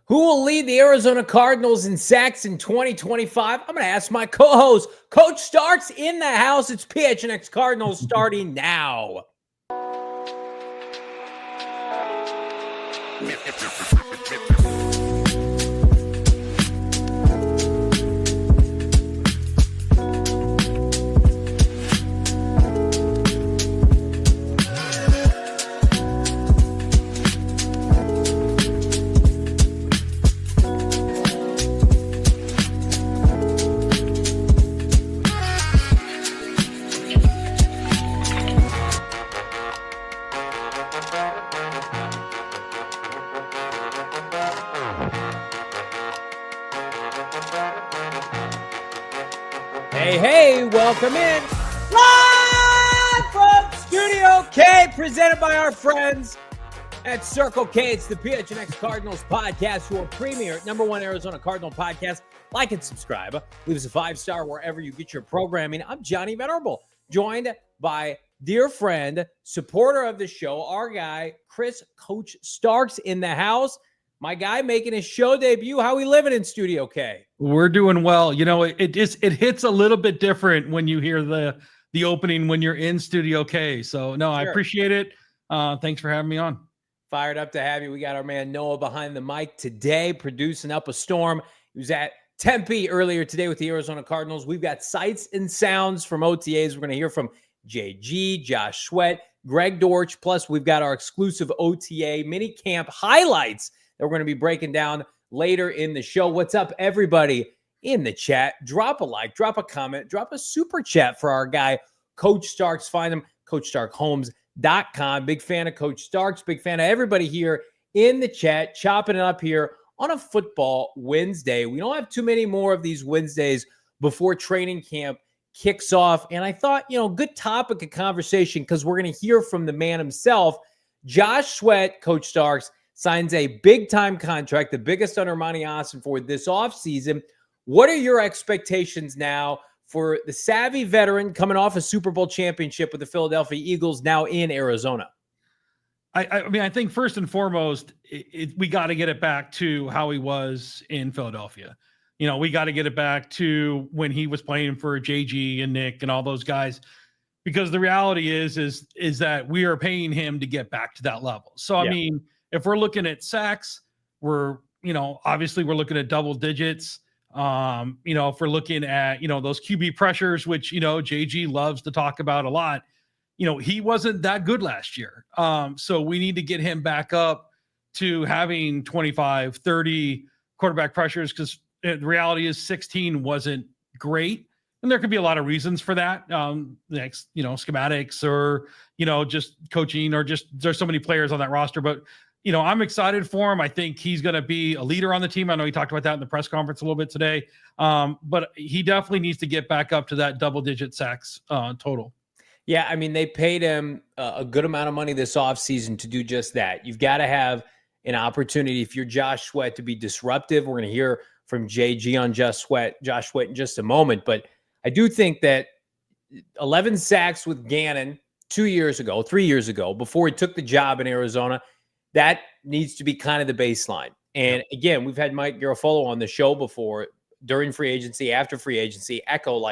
Who will lead the Arizona Cardinals in sacks in 2025? I'm going to ask my co-host, Coach Starks, in the house. It's PHNX Cardinals starting now. Hey, welcome in. Live from Studio K, presented by our friends at Circle K. It's the PHNX Cardinals podcast, your premier #1 Arizona Cardinal podcast. Like and subscribe. Leave us a 5-star wherever you get your programming. I'm Johnny Venerable, joined by dear friend, supporter of the show, our guy, Coach Starks in the house. My guy making his show debut. How we living in Studio K? We're doing well. You know, it hits a little bit different when you hear the opening when you're in Studio K. So no, sure. I appreciate it. Thanks for having me on. Fired up to have you. We got our man Noah behind the mic today, producing up a storm. He was at Tempe earlier today with the Arizona Cardinals. We've got sights and sounds from OTAs. We're going to hear from JG, Josh Sweat, Greg Dortch. Plus, we've got our exclusive OTA minicamp highlights that we're going to be breaking down later in the show. What's up, everybody in the chat? Drop a like, drop a comment, drop a super chat for our guy, Coach Starks. Find him, CoachStarkHomes.com. Big fan of Coach Starks. Big fan of everybody here in the chat, chopping it up here on a football Wednesday. We don't have too many more of these Wednesdays before training camp kicks off. And I thought, good topic of conversation because we're going to hear from the man himself. Josh Sweat, Coach Starks, signs a big-time contract, the biggest under Monty for this offseason. What are your expectations now for the savvy veteran coming off a Super Bowl championship with the Philadelphia Eagles now in Arizona? I mean, I think first and foremost, we got to get it back to how he was in Philadelphia. We got to get it back to when he was playing for JG and Nick and all those guys, because the reality is that we are paying him to get back to that level. So, I mean, if we're looking at sacks, obviously we're looking at double digits. If we're looking at, those QB pressures, which, JG loves to talk about a lot, he wasn't that good last year. So we need to get him back up to having 25, 30 quarterback pressures, because the reality is 16 wasn't great. And there could be a lot of reasons for that. Schematics or, just coaching, or just there's so many players on that roster. But I'm excited for him. I think he's going to be a leader on the team. I know he talked about that in the press conference a little bit today. But he definitely needs to get back up to that double-digit sacks total. Yeah, I mean, they paid him a good amount of money this offseason to do just that. You've got to have an opportunity, if you're Josh Sweat, to be disruptive. We're going to hear from JG on Josh Sweat in just a moment. But I do think that 11 sacks with Gannon 3 years ago, before he took the job in Arizona, that needs to be kind of the baseline. And again, we've had Mike Garofalo on the show before, during free agency, after free agency, echo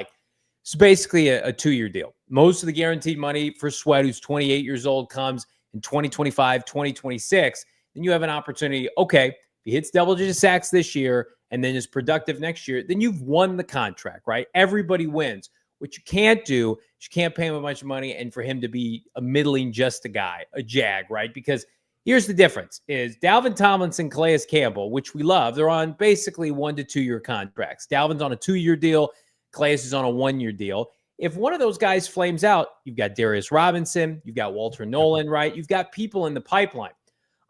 it's basically a 2-year deal. Most of the guaranteed money for Sweat, who's 28 years old, comes in 2025, 2026. Then you have an opportunity. Okay, if he hits double-digit sacks this year and then is productive next year, then you've won the contract, right? Everybody wins. What you can't do is you can't pay him a bunch of money and for him to be a middling just a guy, a jag, right? Because here's the difference is Dalvin Tomlinson, Calais Campbell, which we love, they're on basically 1 to 2 year contracts. Dalvin's on a 2-year deal. Calais is on a 1-year deal. If one of those guys flames out, you've got Darius Robinson, you've got Walter Nolen, right? You've got people in the pipeline.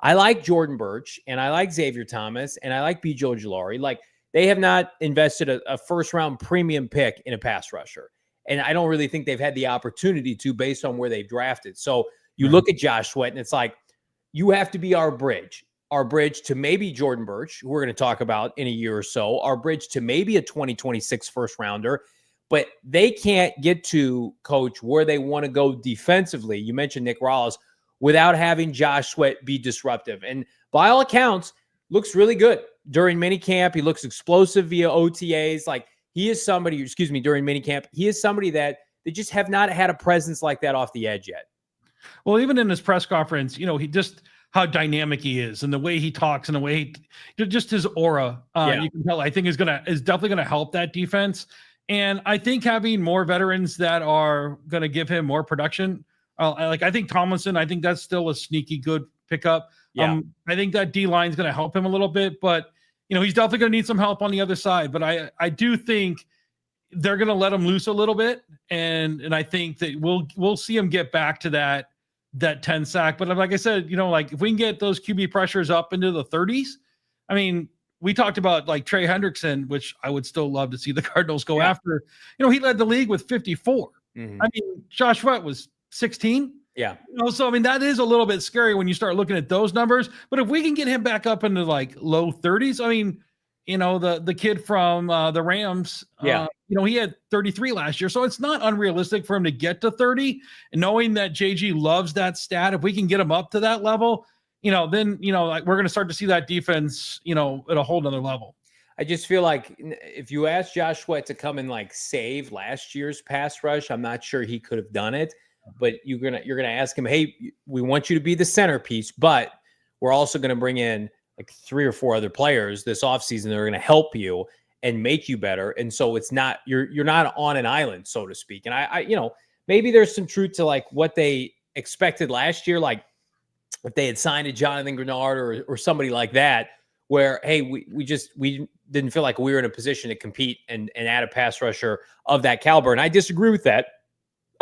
I like Jordan Birch, and I like Xavier Thomas, and I like B.J. Ojulari. They have not invested a first-round premium pick in a pass rusher. And I don't really think they've had the opportunity to based on where they've drafted. So you look at Josh Sweat, and it's you have to be our bridge to maybe Jordan Birch, who we're going to talk about in a year or so, our bridge to maybe a 2026 first rounder. But they can't get to, Coach, where they want to go defensively. You mentioned Nick Rallis, without having Josh Sweat be disruptive. And by all accounts, looks really good during minicamp. He looks explosive via OTAs. Like he is somebody, during minicamp, he is somebody that they just have not had a presence like that off the edge yet. Well, even in his press conference, he just how dynamic he is and the way he talks and the way just his aura, you can tell, I think is definitely going to help that defense. And I think having more veterans that are going to give him more production, I think Tomlinson, I think that's still a sneaky good pickup. Yeah. I think that D-line is going to help him a little bit, but he's definitely going to need some help on the other side. But I do think they're going to let him loose a little bit, and I think that we'll see him get back to that 10 sack. But like I said, if we can get those QB pressures up into the 30s, I mean, we talked about like Trey Hendrickson, which I would still love to see the Cardinals go after. He led the league with 54. I mean, Josh Sweat was 16. Yeah. So I mean, that is a little bit scary when you start looking at those numbers. But if we can get him back up into like low 30s, I mean, the kid from the Rams, he had 33 last year. So it's not unrealistic for him to get to 30. And knowing that JG loves that stat, if we can get him up to that level, then, like we're going to start to see that defense, at a whole nother level. I just feel like if you ask Josh Sweat to come and like save last year's pass rush, I'm not sure he could have done it. But you're gonna ask him, hey, we want you to be the centerpiece, but we're also going to bring in like 3 or 4 other players this offseason that are going to help you and make you better. And so it's not you're not on an island, so to speak. And I maybe there's some truth to like what they expected last year, like if they had signed a Jonathan Grenard or somebody like that, where hey, we didn't feel like we were in a position to compete and add a pass rusher of that caliber. And I disagree with that.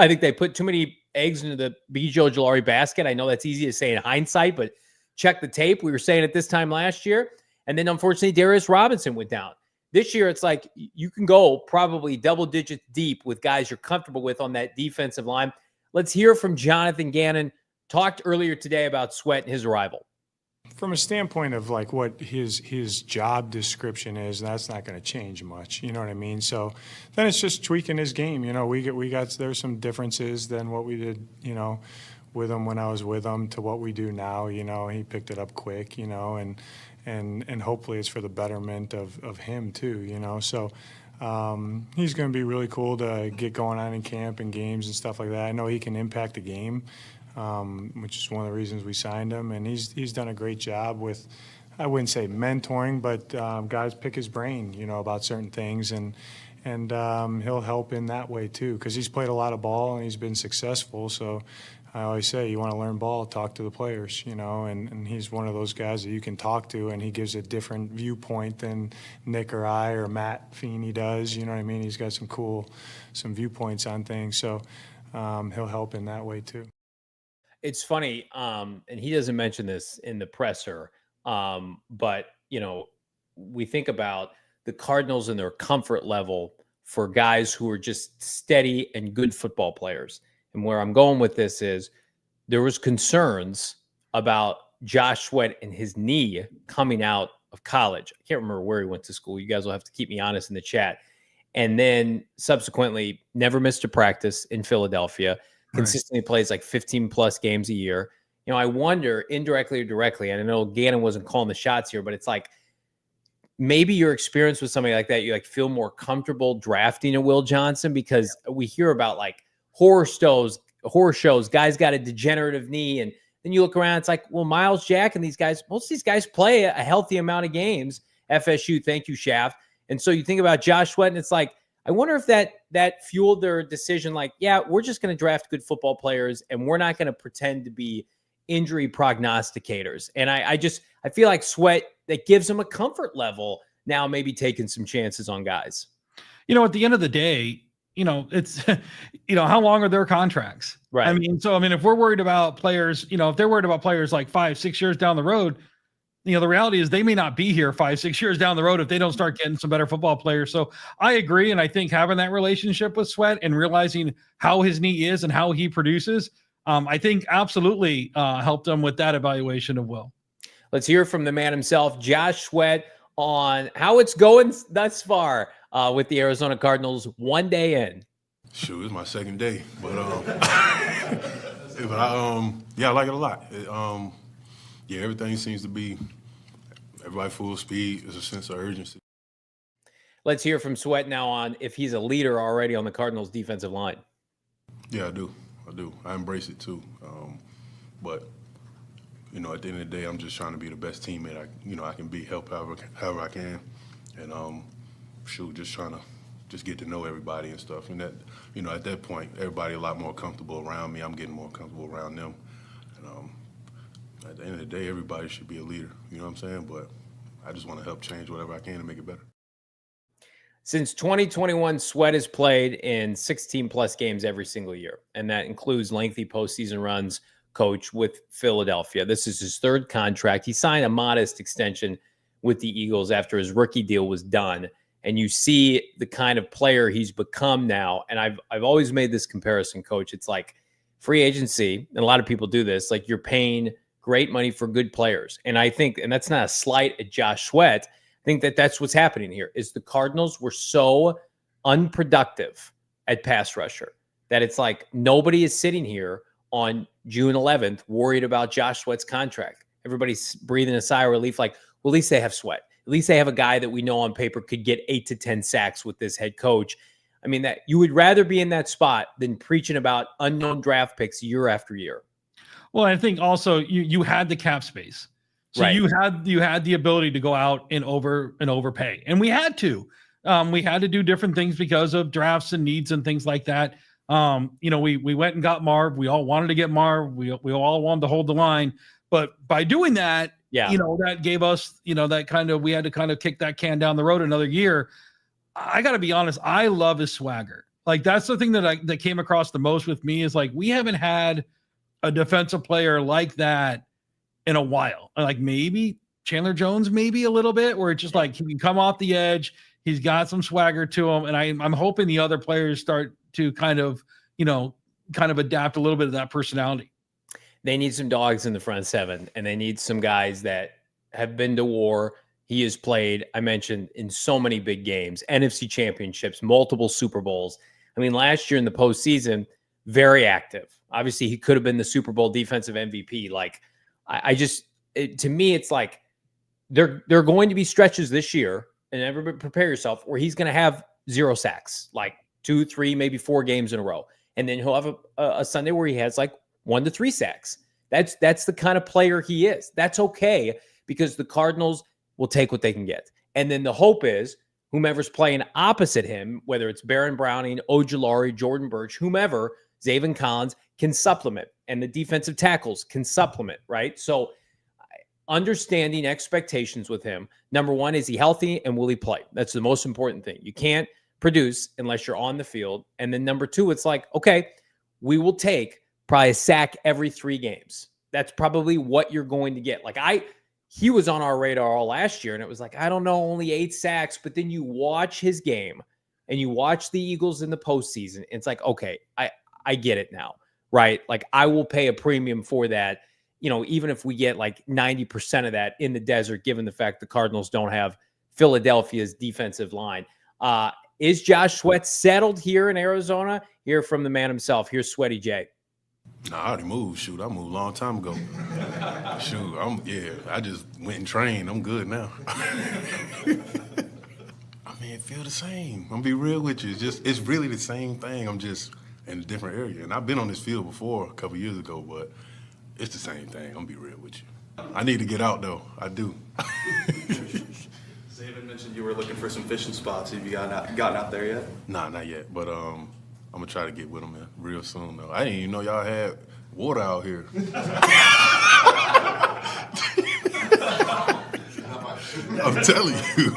I think they put too many eggs into the B.J. Ojulari basket. I know that's easy to say in hindsight, but check the tape. We were saying it this time last year. And then unfortunately, Darius Robinson went down. This year, it's like you can go probably double digits deep with guys you're comfortable with on that defensive line. Let's hear from Jonathan Gannon. Talked earlier today about Sweat and his arrival. From a standpoint of like what his job description is, that's not going to change much. You know what I mean? So then it's just tweaking his game. We got there's some differences than what we did, with him when I was with him to what we do now. He picked it up quick, and hopefully it's for the betterment of him too. So he's going to be really cool to get going on in camp and games and stuff like that. I know he can impact the game. Which is one of the reasons we signed him. And he's done a great job with, I wouldn't say mentoring, but guys pick his brain, about certain things. And he'll help in that way too, because he's played a lot of ball and he's been successful. So I always say, you want to learn ball, talk to the players, and he's one of those guys that you can talk to, and he gives a different viewpoint than Nick or I or Matt Feeney does. You know what I mean? He's got some viewpoints on things. So he'll help in that way too. It's funny, and he doesn't mention this in the presser, but, we think about the Cardinals and their comfort level for guys who are just steady and good football players. And where I'm going with this is there was concerns about Josh Sweat and his knee coming out of college. I can't remember where he went to school. You guys will have to keep me honest in the chat. And then subsequently never missed a practice in Philadelphia. Consistently plays like 15 plus games a year. I wonder indirectly or directly, and I know Gannon wasn't calling the shots here, but it's like maybe your experience with somebody like that, you like feel more comfortable drafting a Will Johnson, because we hear about like horror shows, guys got a degenerative knee. And then you look around, it's like, well, Miles Jack and these guys, most of these guys play a healthy amount of games. FSU, thank you, Shaft. And so you think about Josh Sweat, and it's like, I wonder if that fueled their decision. Like, yeah, we're just going to draft good football players, and we're not going to pretend to be injury prognosticators. And I feel like Sweat, that gives them a comfort level now, maybe taking some chances on guys. At the end of the day, it's, how long are their contracts? Right. I mean, if we're worried about players, if they're worried about players like 5-6 years down the road, the reality is they may not be here 5-6 years down the road if they don't start getting some better football players. So I agree. And I think having that relationship with Sweat and realizing how his knee is and how he produces, I think absolutely helped them with that evaluation of Will. Let's hear from the man himself, Josh Sweat, on how it's going thus far with the Arizona Cardinals 1 day in. Shoot, it's my second day, but I like it a lot. Everything seems to be everybody full speed. There's a sense of urgency. Let's hear from Sweat now on if he's a leader already on the Cardinals defensive line. Yeah, I do. I embrace it too. But you know, at the end of the day, I'm just trying to be the best teammate I can be, help however I can, and just trying to just get to know everybody and stuff. And that, you know, at that point, everybody a lot more comfortable around me. I'm getting more comfortable around them. And at the end of the day, everybody should be a leader. You know what I'm saying? But I just want to help change whatever I can to make it better. Since 2021, Sweat has played in 16-plus games every single year, and that includes lengthy postseason runs, coach, with Philadelphia. This is his third contract. He signed a modest extension with the Eagles after his rookie deal was done, and you see the kind of player he's become now. And I've always made this comparison, Coach. It's like free agency, and a lot of people do this, like you're paying great money for good players. And I think, and that's not a slight at Josh Sweat, I think that that's what's happening here is the Cardinals were so unproductive at pass rusher that it's like nobody is sitting here on June 11th worried about Josh Sweat's contract. Everybody's breathing a sigh of relief like, well, at least they have Sweat. At least they have a guy that we know on paper could get 8 to 10 sacks with this head coach. I mean, that you would rather be in that spot than preaching about unknown draft picks year after year. Well, I think also you had the cap space. So right. you had the ability to go out and overpay. And we had to. We had to do different things because of drafts and needs and things like that. You know, we went and got Marv. We all wanted to get Marv. We all wanted to hold the line. But by doing that, you know, that gave us, you know, we had to kind of kick that can down the road another year. I got to be honest. I love his swagger. Like that's the thing that came across the most with me is like, we haven't had a defensive player like that in a while. Like maybe Chandler Jones, maybe a little bit, where it's just like he can come off the edge. He's got some swagger to him. And I'm hoping the other players start to kind of adapt a little bit of that personality. They need some dogs in the front seven, and they need some guys that have been to war. He has played, I mentioned, in so many big games, NFC championships, multiple Super Bowls. I mean, last year in the postseason, very active. Obviously, he could have been the Super Bowl defensive MVP. Like, to me, it's like there are going to be stretches this year, and everybody prepare yourself, where he's going to have 0 sacks, like 2, 3, maybe 4 games in a row. And then he'll have a Sunday where he has like 1 to 3 sacks. That's the kind of player he is. That's okay because the Cardinals will take what they can get. And then the hope is whomever's playing opposite him, whether it's Baron Browning, Ojulari, Jordan Birch, whomever, Zaven Collins can supplement, and the defensive tackles can supplement, right? So understanding expectations with him. Number one, is he healthy and will he play? That's the most important thing. You can't produce unless you're on the field. And then number two, it's like, okay, we will take probably a sack every 3 games. That's probably what you're going to get. Like he was on our radar all last year, and it was like, I don't know, only 8 sacks. But then you watch his game and you watch the Eagles in the postseason. It's like, okay, I get it now, right? Like I will pay a premium for that. You know, even if we get like 90% of that in the desert, given the fact the Cardinals don't have Philadelphia's defensive line. Is Josh Sweat settled here in Arizona? Hear from the man himself. Here's Sweaty J. Nah, I already moved. Shoot, I moved a long time ago. Shoot, I just went and trained. I'm good now. I mean, it feel the same. I'm gonna be real with you. It's really the same thing. I'm just in a different area. And I've been on this field before a couple years ago, but it's the same thing. I'm gonna be real with you. I need to get out though. I do. Zaven mentioned you were looking for some fishing spots. Have you gotten out there yet? Nah, not yet. But I'm gonna try to get with them real soon though. I didn't even know y'all had water out here. I'm telling you.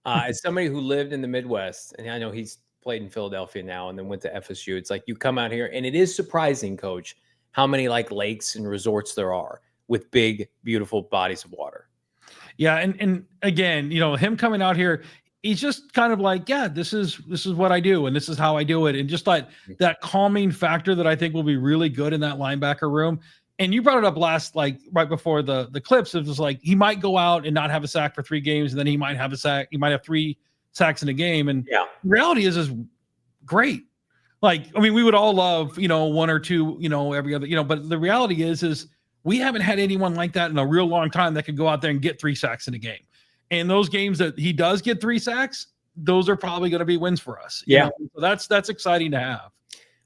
As somebody who lived in the Midwest, and I know he's played in Philadelphia now and then went to FSU, it's like you come out here, and it is surprising, Coach, how many like lakes and resorts there are with big, beautiful bodies of water. Yeah, and again, you know, him coming out here, he's just kind of like, yeah, this is what I do, and this is how I do it, and just like that calming factor that I think will be really good in that linebacker room. And you brought it up right before the clips. It was like he might go out and not have a sack for 3 games, and then he might have a sack. He might have 3 sacks in a game. And the reality is great. Like, I mean, we would all love, you know, 1 or 2, you know, every other, you know, but the reality is We haven't had anyone like that in a real long time that could go out there and get 3 sacks in a game. And those games that he does get 3 sacks, those are probably going to be wins for us. Yeah. So that's exciting to have.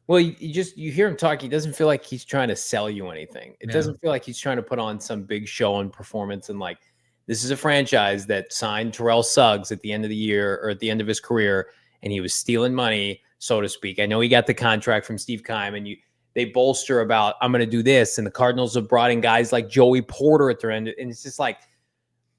Well, you hear him talk. He doesn't feel like he's trying to sell you anything. It doesn't feel like he's trying to put on some big show and performance. And like, this is a franchise that signed Terrell Suggs at the end of the year or at the end of his career, and he was stealing money, so to speak. I know he got the contract from Steve Keim, and they bolster about, I'm going to do this. And the Cardinals have brought in guys like Joey Porter at their end. And it's just like,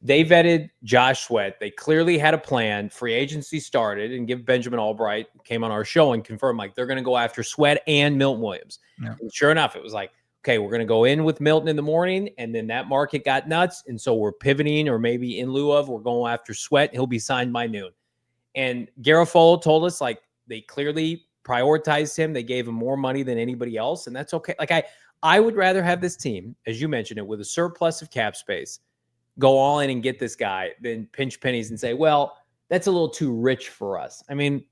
they vetted Josh Sweat. They clearly had a plan. Free agency started, and give Benjamin Albright came on our show and confirmed like they're going to go after Sweat and Milton Williams. Yeah. And sure enough, it was like, okay, we're going to go in with Milton in the morning, and then that market got nuts. And so we're pivoting, or maybe in lieu of, we're going after Sweat. He'll be signed by noon. And Garofalo told us like they clearly prioritized him. They gave him more money than anybody else. And that's okay. Like I would rather have this team, as you mentioned it, with a surplus of cap space, go all in and get this guy, then pinch pennies and say, well, that's a little too rich for us. I mean,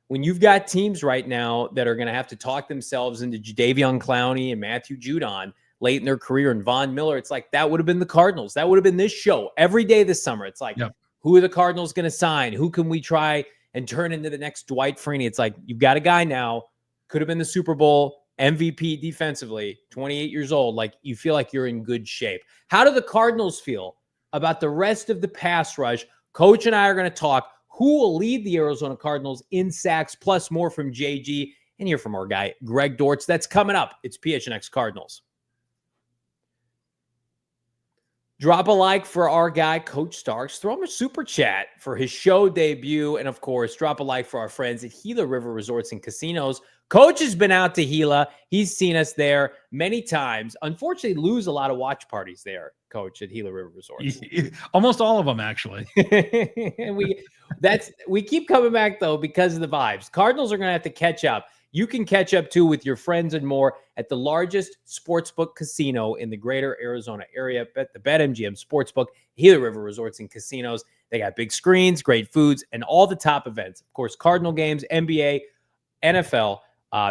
when you've got teams right now that are going to have to talk themselves into Jadeveon Clowney and Matthew Judon late in their career and Von Miller, it's like that would have been the Cardinals. That would have been this show every day this summer. It's like, who are the Cardinals going to sign? Who can we try and turn into the next Dwight Freeney? It's like, you've got a guy now, could have been the Super Bowl MVP defensively, 28 years old. Like, you feel like you're in good shape. How do the Cardinals feel about the rest of the pass rush? Coach and I are going to talk who will lead the Arizona Cardinals in sacks, plus more from JG, and hear from our guy, Greg Dortch. That's coming up. It's PHNX Cardinals. Drop a like for our guy, Coach Starks. Throw him a super chat for his show debut. And, of course, drop a like for our friends at Gila River Resorts and Casinos. Coach has been out to Gila. He's seen us there many times. Unfortunately, lose a lot of watch parties there, Coach, at Gila River Resorts. Almost all of them, actually. And we keep coming back, though, because of the vibes. Cardinals are going to have to catch up. You can catch up, too, with your friends and more at the largest sportsbook casino in the greater Arizona area, the BetMGM Sportsbook, Gila River Resorts and Casinos. They got big screens, great foods, and all the top events. Of course, Cardinal games, NBA, NFL,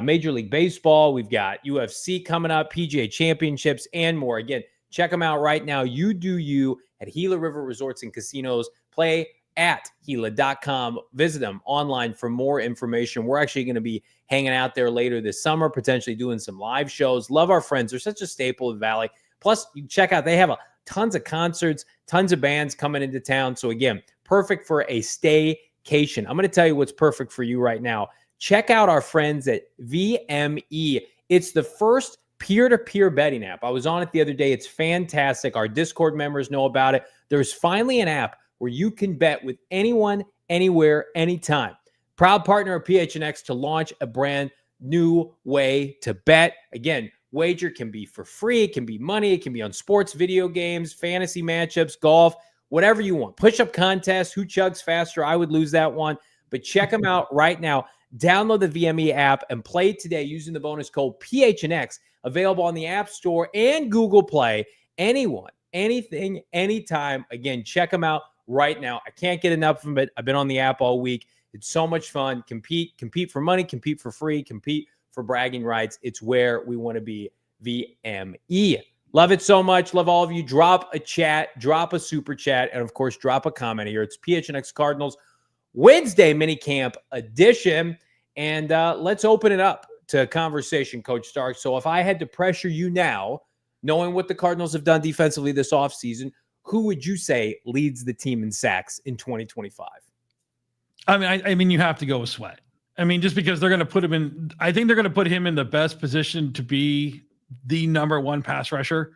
Major League Baseball. We've got UFC coming up, PGA Championships, and more. Again, check them out right now. You do you at Gila River Resorts and Casinos. Play at Gila.com. Visit them online for more information. We're actually going to be hanging out there later this summer, potentially doing some live shows. Love our friends. They're such a staple of the Valley. Plus, you check out, they have tons of concerts, tons of bands coming into town. So again, perfect for a staycation. I'm going to tell you what's perfect for you right now. Check out our friends at VME. It's the first peer-to-peer betting app. I was on it the other day. It's fantastic. Our Discord members know about it. There's finally an app where you can bet with anyone, anywhere, anytime. Proud partner of PHNX to launch a brand new way to bet. Again, wager can be for free. It can be money. It can be on sports, video games, fantasy matchups, golf, whatever you want. Push-up contest, who chugs faster? I would lose that one. But check them out right now. Download the VME app and play today using the bonus code PHNX, available on the App Store and Google Play. Anyone, anything, anytime. Again, check them out right now. I can't get enough of it. I've been on the app all week. It's so much fun. Compete for money, compete for free, compete for bragging rights. It's where we want to be. VME. Love it so much. Love all of you. Drop a chat, drop a super chat, and of course, drop a comment here. It's PHNX Cardinals Wednesday minicamp edition. And let's open it up to conversation, Coach Stark. So if I had to pressure you now, knowing what the Cardinals have done defensively this offseason, who would you say leads the team in sacks in 2025? I mean, you have to go with Sweat. I mean, just because they're going to put him in, I think they're going to put him in the best position to be the number one pass rusher.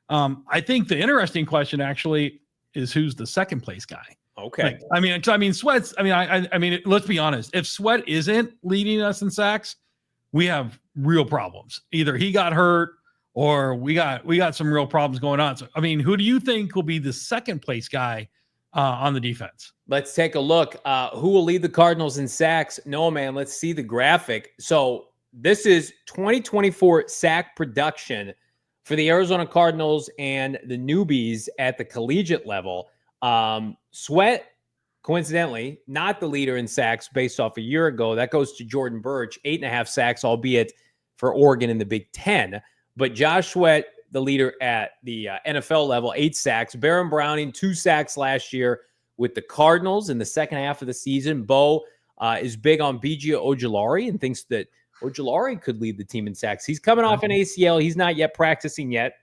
I think the interesting question actually is who's the second place guy. Okay. Like, I mean, Sweat's, I mean, let's be honest. If Sweat isn't leading us in sacks, we have real problems. Either he got hurt or we got some real problems going on. So, I mean, who do you think will be the second place guy on the defense? Let's take a look. Who will lead the Cardinals in sacks? No, man, let's see the graphic. So this is 2024 sack production for the Arizona Cardinals and the newbies at the collegiate level. Sweat, coincidentally, not the leader in sacks based off a year ago. That goes to Jordan Birch, 8.5 sacks, albeit for Oregon in the Big Ten. But Josh Sweat the leader at the NFL level, 8 sacks. Baron Browning, 2 sacks last year with the Cardinals in the second half of the season. Bo is big on BJ Ojulari and thinks that Ojulari could lead the team in sacks. He's coming off an ACL. He's not yet practicing yet.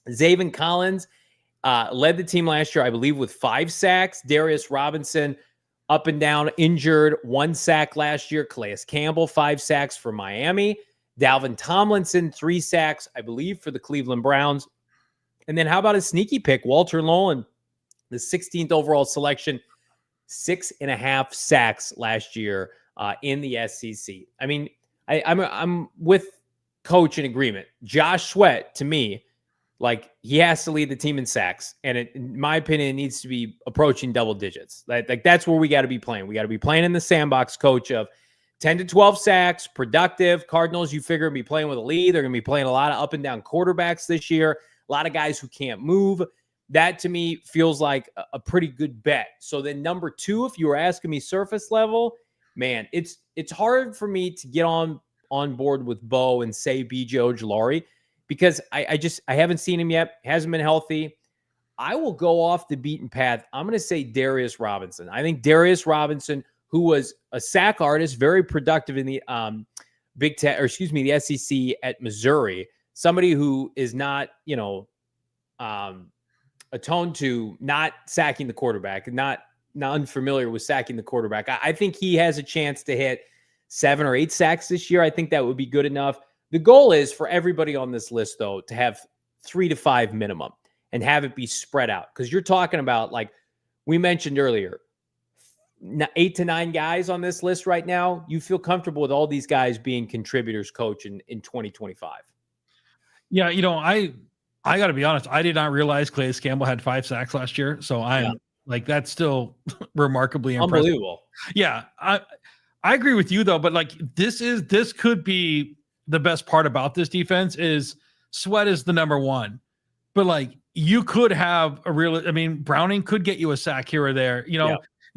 Zaven Collins led the team last year, I believe, with 5 sacks. Darius Robinson, up and down, injured, 1 sack last year. Calais Campbell, 5 sacks for Miami. Dalvin Tomlinson, 3 sacks, I believe, for the Cleveland Browns. And then how about a sneaky pick? Walter Nolen, the 16th overall selection, 6.5 sacks last year in the SEC. I mean, I'm with Coach in agreement. Josh Sweat, to me, like, he has to lead the team in sacks. And in my opinion, it needs to be approaching double digits. Like that's where we got to be playing. We got to be playing in the sandbox, Coach, of 10 to 12 sacks, productive. Cardinals, you figure, be playing with a lead. They're going to be playing a lot of up and down quarterbacks this year, a lot of guys who can't move. That, to me, feels like a pretty good bet. So then number 2, if you were asking me surface level, man, it's hard for me to get on board with Bo and say BJ Ojulari because I haven't seen him yet. Hasn't been healthy. I will go off the beaten path. I'm going to say Darius Robinson. I think Darius Robinson, who was a sack artist, very productive in the the SEC at Missouri, somebody who is not, attuned to not sacking the quarterback, not unfamiliar with sacking the quarterback. I think he has a chance to hit 7 or 8 sacks this year. I think that would be good enough. The goal is for everybody on this list, though, to have 3 to 5 minimum and have it be spread out. Because you're talking about, like we mentioned earlier, 8 to 9 guys on this list right now. You feel comfortable with all these guys being contributors, Coach, in 2025? Yeah, I got to be honest. I did not realize Calais Campbell had 5 sacks last year. So I'm like, that's still remarkably impressive. Unbelievable. Yeah. I agree with you though, but like this could be the best part about this defense is Sweat is the number 1, but like you could have Browning could get you a sack here or there,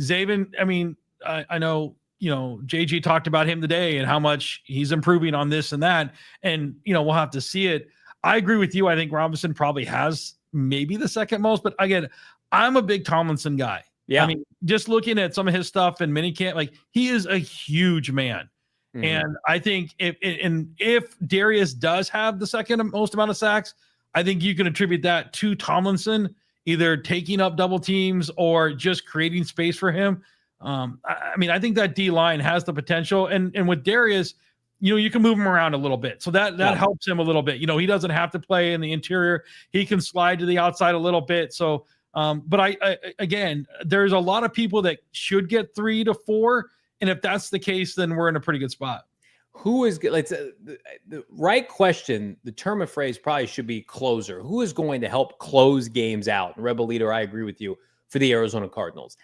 Zaven. I know, JG talked about him today and how much he's improving on this and that. And, we'll have to see it. I agree with you. I think Robinson probably has maybe the second most, but again, I'm a big Tomlinson guy. Yeah. I mean, just looking at some of his stuff in minicamp, like he is a huge man. Mm-hmm. And I think if Darius does have the second most amount of sacks, I think you can attribute that to Tomlinson, either taking up double teams or just creating space for him. I think that D line has the potential, and with Darius, you can move him around a little bit. So that helps him a little bit. He doesn't have to play in the interior. He can slide to the outside a little bit. So, but I again, there's a lot of people that should get 3 to 4. And if that's the case, then we're in a pretty good spot. Who is good? Like the right question, the term of phrase probably should be closer. Who is going to help close games out? And Rebel Leader, I agree with you, for the Arizona Cardinals.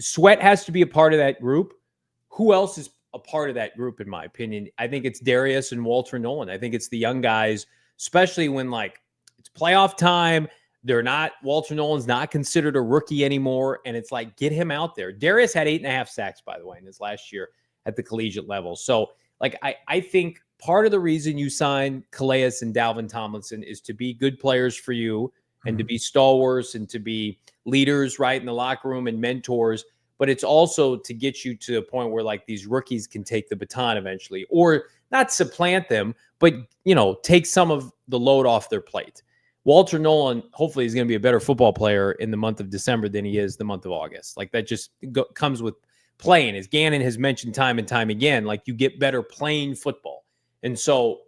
Sweat has to be a part of that group. Who else is a part of that group, in my opinion? I think it's Darius and Walter Nolen. I think it's the young guys, especially when it's playoff time. Walter Nolen's not considered a rookie anymore. And it's like, get him out there. Darius had 8.5 sacks, by the way, in his last year at the collegiate level. So I think part of the reason you signed Calais and Dalvin Tomlinson is to be good players for you and to be stalwarts and to be leaders, right, in the locker room and mentors. But it's also to get you to a point where these rookies can take the baton eventually, or not supplant them, but, take some of the load off their plate. Walter Nolen, hopefully, is going to be a better football player in the month of December than he is the month of August. That just comes with playing. As Gannon has mentioned time and time again, you get better playing football. And so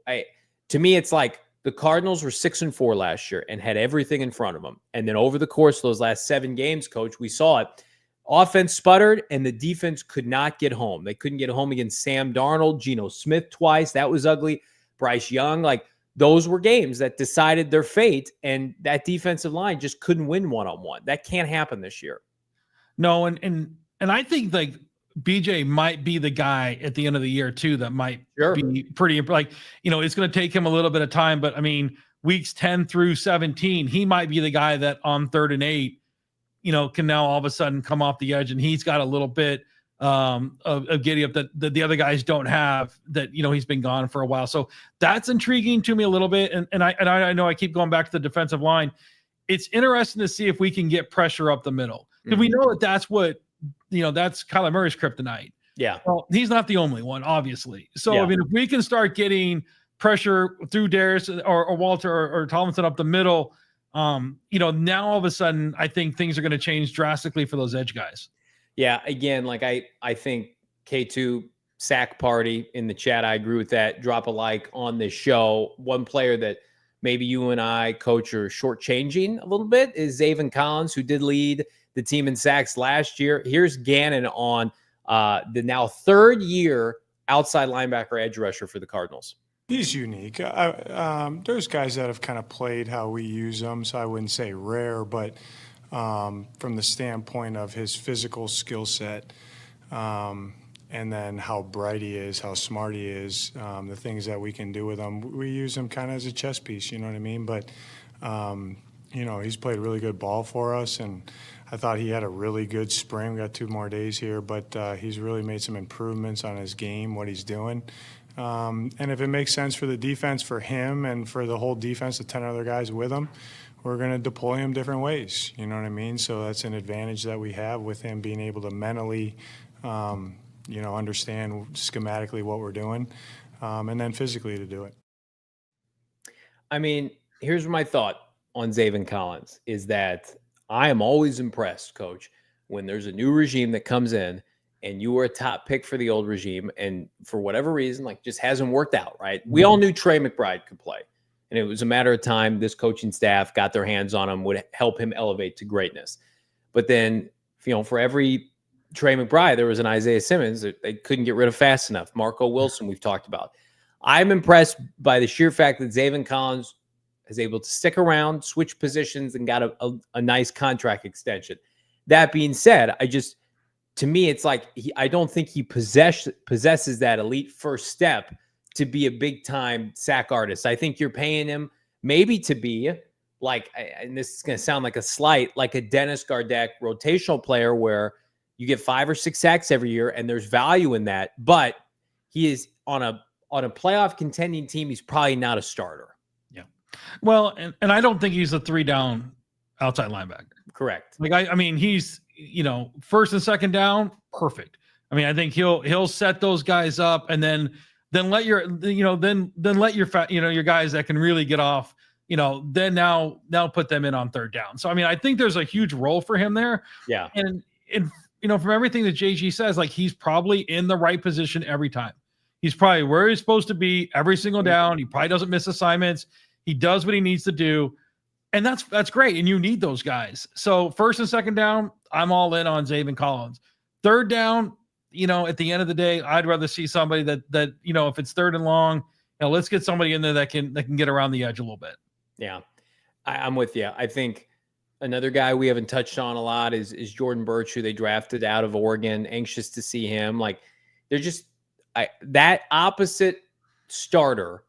to me, it's the Cardinals were 6-4 last year and had everything in front of them. And then over the course of those last 7 games, Coach, we saw it. Offense sputtered, and the defense could not get home. They couldn't get home against Sam Darnold, Geno Smith twice. That was ugly. Bryce Young. Those were games that decided their fate, and that defensive line just couldn't win one-on-one. That can't happen this year. No, and I think BJ might be the guy at the end of the year too that might be pretty it's going to take him a little bit of time, but weeks 10 through 17, he might be the guy that on 3rd and 8, can now all of a sudden come off the edge, and he's got a little bit of getting up that the other guys don't have, that, he's been gone for a while. So that's intriguing to me a little bit. And I know I keep going back to the defensive line. It's interesting to see if we can get pressure up the middle, because we know that that's what, that's Kyler Murray's kryptonite. Yeah. Well, he's not the only one, obviously. So, Yeah. I mean, if we can start getting pressure through Darius or Walter or Tomlinson up the middle, now all of a sudden, I think things are going to change drastically for those edge guys. Yeah. Again, like I think K2 sack party in the chat. I agree with that. Drop a like on this show. One player that maybe you and I, coach, are shortchanging a little bit is Zaven Collins, who did lead the team in sacks last year. Here's Gannon on the now third year outside linebacker edge rusher for the Cardinals. He's unique. There's guys that have kind of played how we use them, so I wouldn't say rare, but from the standpoint of his physical skill set, and then how bright he is, how smart he is, the things that we can do with him, we use him kind of as a chess piece, you know what I mean? But, he's played really good ball for us, and I thought he had a really good spring. We got 2 more days here, but he's really made some improvements on his game, what he's doing. And if it makes sense for the defense, for him and for the whole defense, the 10 other guys with him, we're going to deploy him different ways. You know what I mean? So that's an advantage that we have with him being able to mentally, understand schematically what we're doing, and then physically to do it. I mean, here's my thought on Zaven Collins is that I am always impressed, Coach, when there's a new regime that comes in and you were a top pick for the old regime, and for whatever reason, like, just hasn't worked out, right? We all knew Trey McBride could play, and it was a matter of time. This coaching staff got their hands on him, would help him elevate to greatness. But then, for every Trey McBride, there was an Isaiah Simmons that they couldn't get rid of fast enough. Marco Wilson, we've talked about. I'm impressed by the sheer fact that Zaven Collins is able to stick around, switch positions, and got a nice contract extension. That being said, to me, it's like I don't think he possesses that elite first step to be a big-time sack artist. I think you're paying him maybe to be like, and this is going to sound like a slight, like a Dennis Gardeck rotational player where you get 5 or 6 sacks every year, and there's value in that. But he is on a playoff contending team. He's probably not a starter. Yeah. Well, and I don't think he's a 3-down outside linebacker. Correct. Like I mean, he's first and second down, perfect. I mean, I think he'll set those guys up, and then let your let your guys that can really get off, then now put them in on third down. So I mean, I think there's a huge role for him there. Yeah. And from everything that JG says, like, he's probably in the right position every time. He's probably where he's supposed to be every single down. He probably doesn't miss assignments. He does what he needs to do. And that's great. And you need those guys. So first and second down, I'm all in on Zaven Collins. Third down, at the end of the day, I'd rather see somebody that if it's third and long, let's get somebody in there that can get around the edge a little bit. Yeah, I'm with you. I think another guy we haven't touched on a lot is Jordan Birch, who they drafted out of Oregon. Anxious to see him. Like, they're just that opposite starter.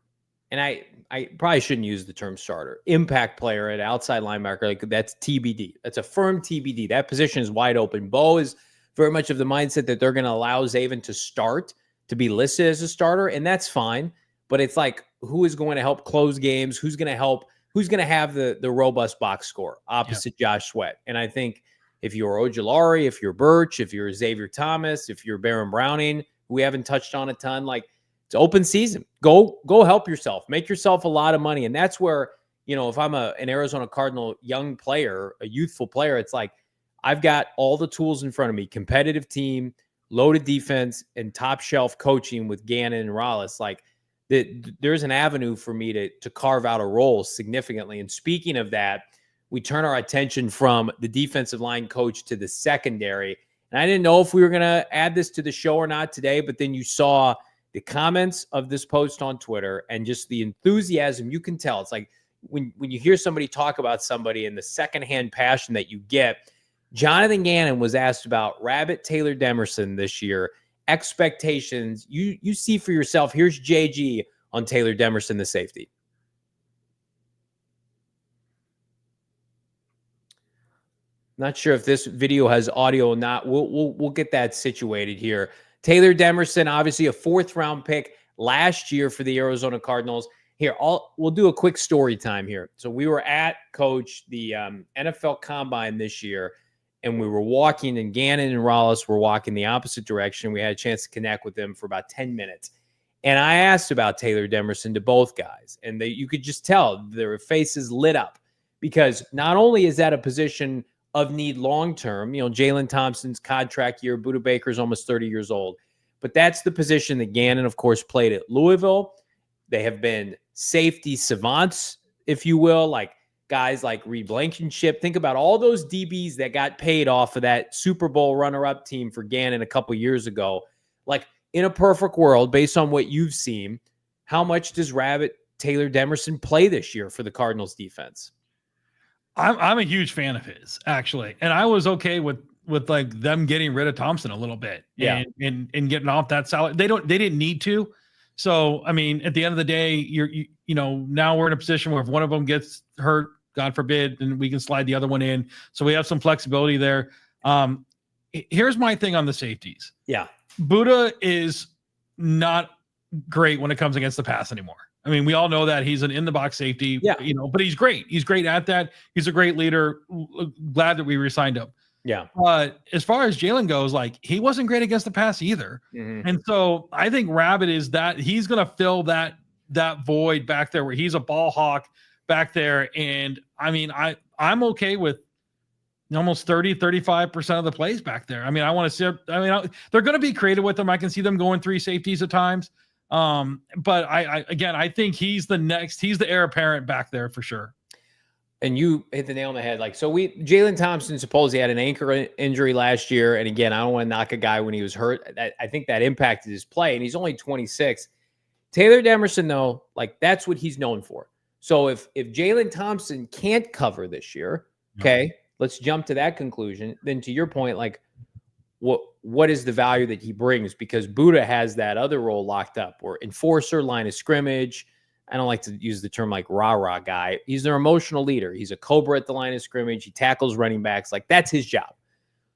And I probably shouldn't use the term starter. Impact player at outside linebacker, like, that's TBD. That's a firm TBD. That position is wide open. Bo is very much of the mindset that they're going to allow Zaven to start, to be listed as a starter, and that's fine. But it's like, who is going to help close games? Who's going to have the robust box score opposite Josh Sweat? And I think if you're Ojulari, if you're Birch, if you're Xavier Thomas, if you're Baron Browning, who we haven't touched on a ton, like, it's open season. Go help yourself. Make yourself a lot of money. And that's where, if I'm an Arizona Cardinal young player, a youthful player, it's like, I've got all the tools in front of me, competitive team, loaded defense, and top shelf coaching with Gannon and Rollis. Like, there's an avenue for me to carve out a role significantly. And speaking of that, we turn our attention from the defensive line coach to the secondary. And I didn't know if we were going to add this to the show or not today, but then you saw the comments of this post on Twitter and just the enthusiasm. You can tell. It's like when you hear somebody talk about somebody and the secondhand passion that you get. Jonathan Gannon was asked about Rabbit Taylor-Demerson this year. Expectations you see for yourself. Here's JG on Taylor-Demerson, the safety. Not sure if this video has audio or not. We'll get that situated here. Taylor-Demerson, obviously a 4th-round pick last year for the Arizona Cardinals. Here, we'll do a quick story time here. So we were at Coach the NFL Combine this year, and we were walking, and Gannon and Rollis were walking the opposite direction. We had a chance to connect with them for about 10 minutes. And I asked about Taylor-Demerson to both guys, and you could just tell their faces lit up, because not only is that a position of need long-term, Jalen Thompson's contract year, Budda Baker's almost 30 years old, but that's the position that Gannon, of course, played at Louisville. They have been safety savants, if you will, like guys like Reed Blankenship. Think about all those DBs that got paid off of that Super Bowl runner-up team for Gannon a couple years ago. Like, in a perfect world, based on what you've seen, how much does Taylor-Demerson play this year for the Cardinals defense? I'm a huge fan of his, actually. And I was okay with like them getting rid of Thompson a little bit. Yeah. And getting off that salary. They didn't need to. So, I mean, at the end of the day, now we're in a position where if one of them gets hurt, God forbid, then we can slide the other one in. So we have some flexibility there. Here's my thing on the safeties. Yeah. Budda is not great when it comes against the pass anymore. I mean, we all know that he's an in-the-box safety, but he's great. He's great at that. He's a great leader. Glad that we re-signed him. Yeah. But as far as Jalen goes, like, he wasn't great against the pass either. Mm-hmm. And so I think Rabbit is that he's going to fill that void back there where he's a ball hawk back there. And I mean, I'm okay with almost 35% of the plays back there. I mean, they're going to be creative with them. I can see them going 3 safeties at times. But I think he's the heir apparent back there for sure. And you hit the nail on the head. Jalen Thompson supposedly had an ankle injury last year. And again, I don't want to knock a guy when he was hurt. I think that impacted his play, and he's only 26. Taylor-Demerson, though, that's what he's known for. So if Jalen Thompson can't cover this year, okay, let's jump to that conclusion. Then to your point, what is the value that he brings? Because Budda has that other role locked up, or enforcer, line of scrimmage. I don't like to use the term like rah-rah guy. He's their emotional leader. He's a cobra at the line of scrimmage. He tackles running backs. That's his job.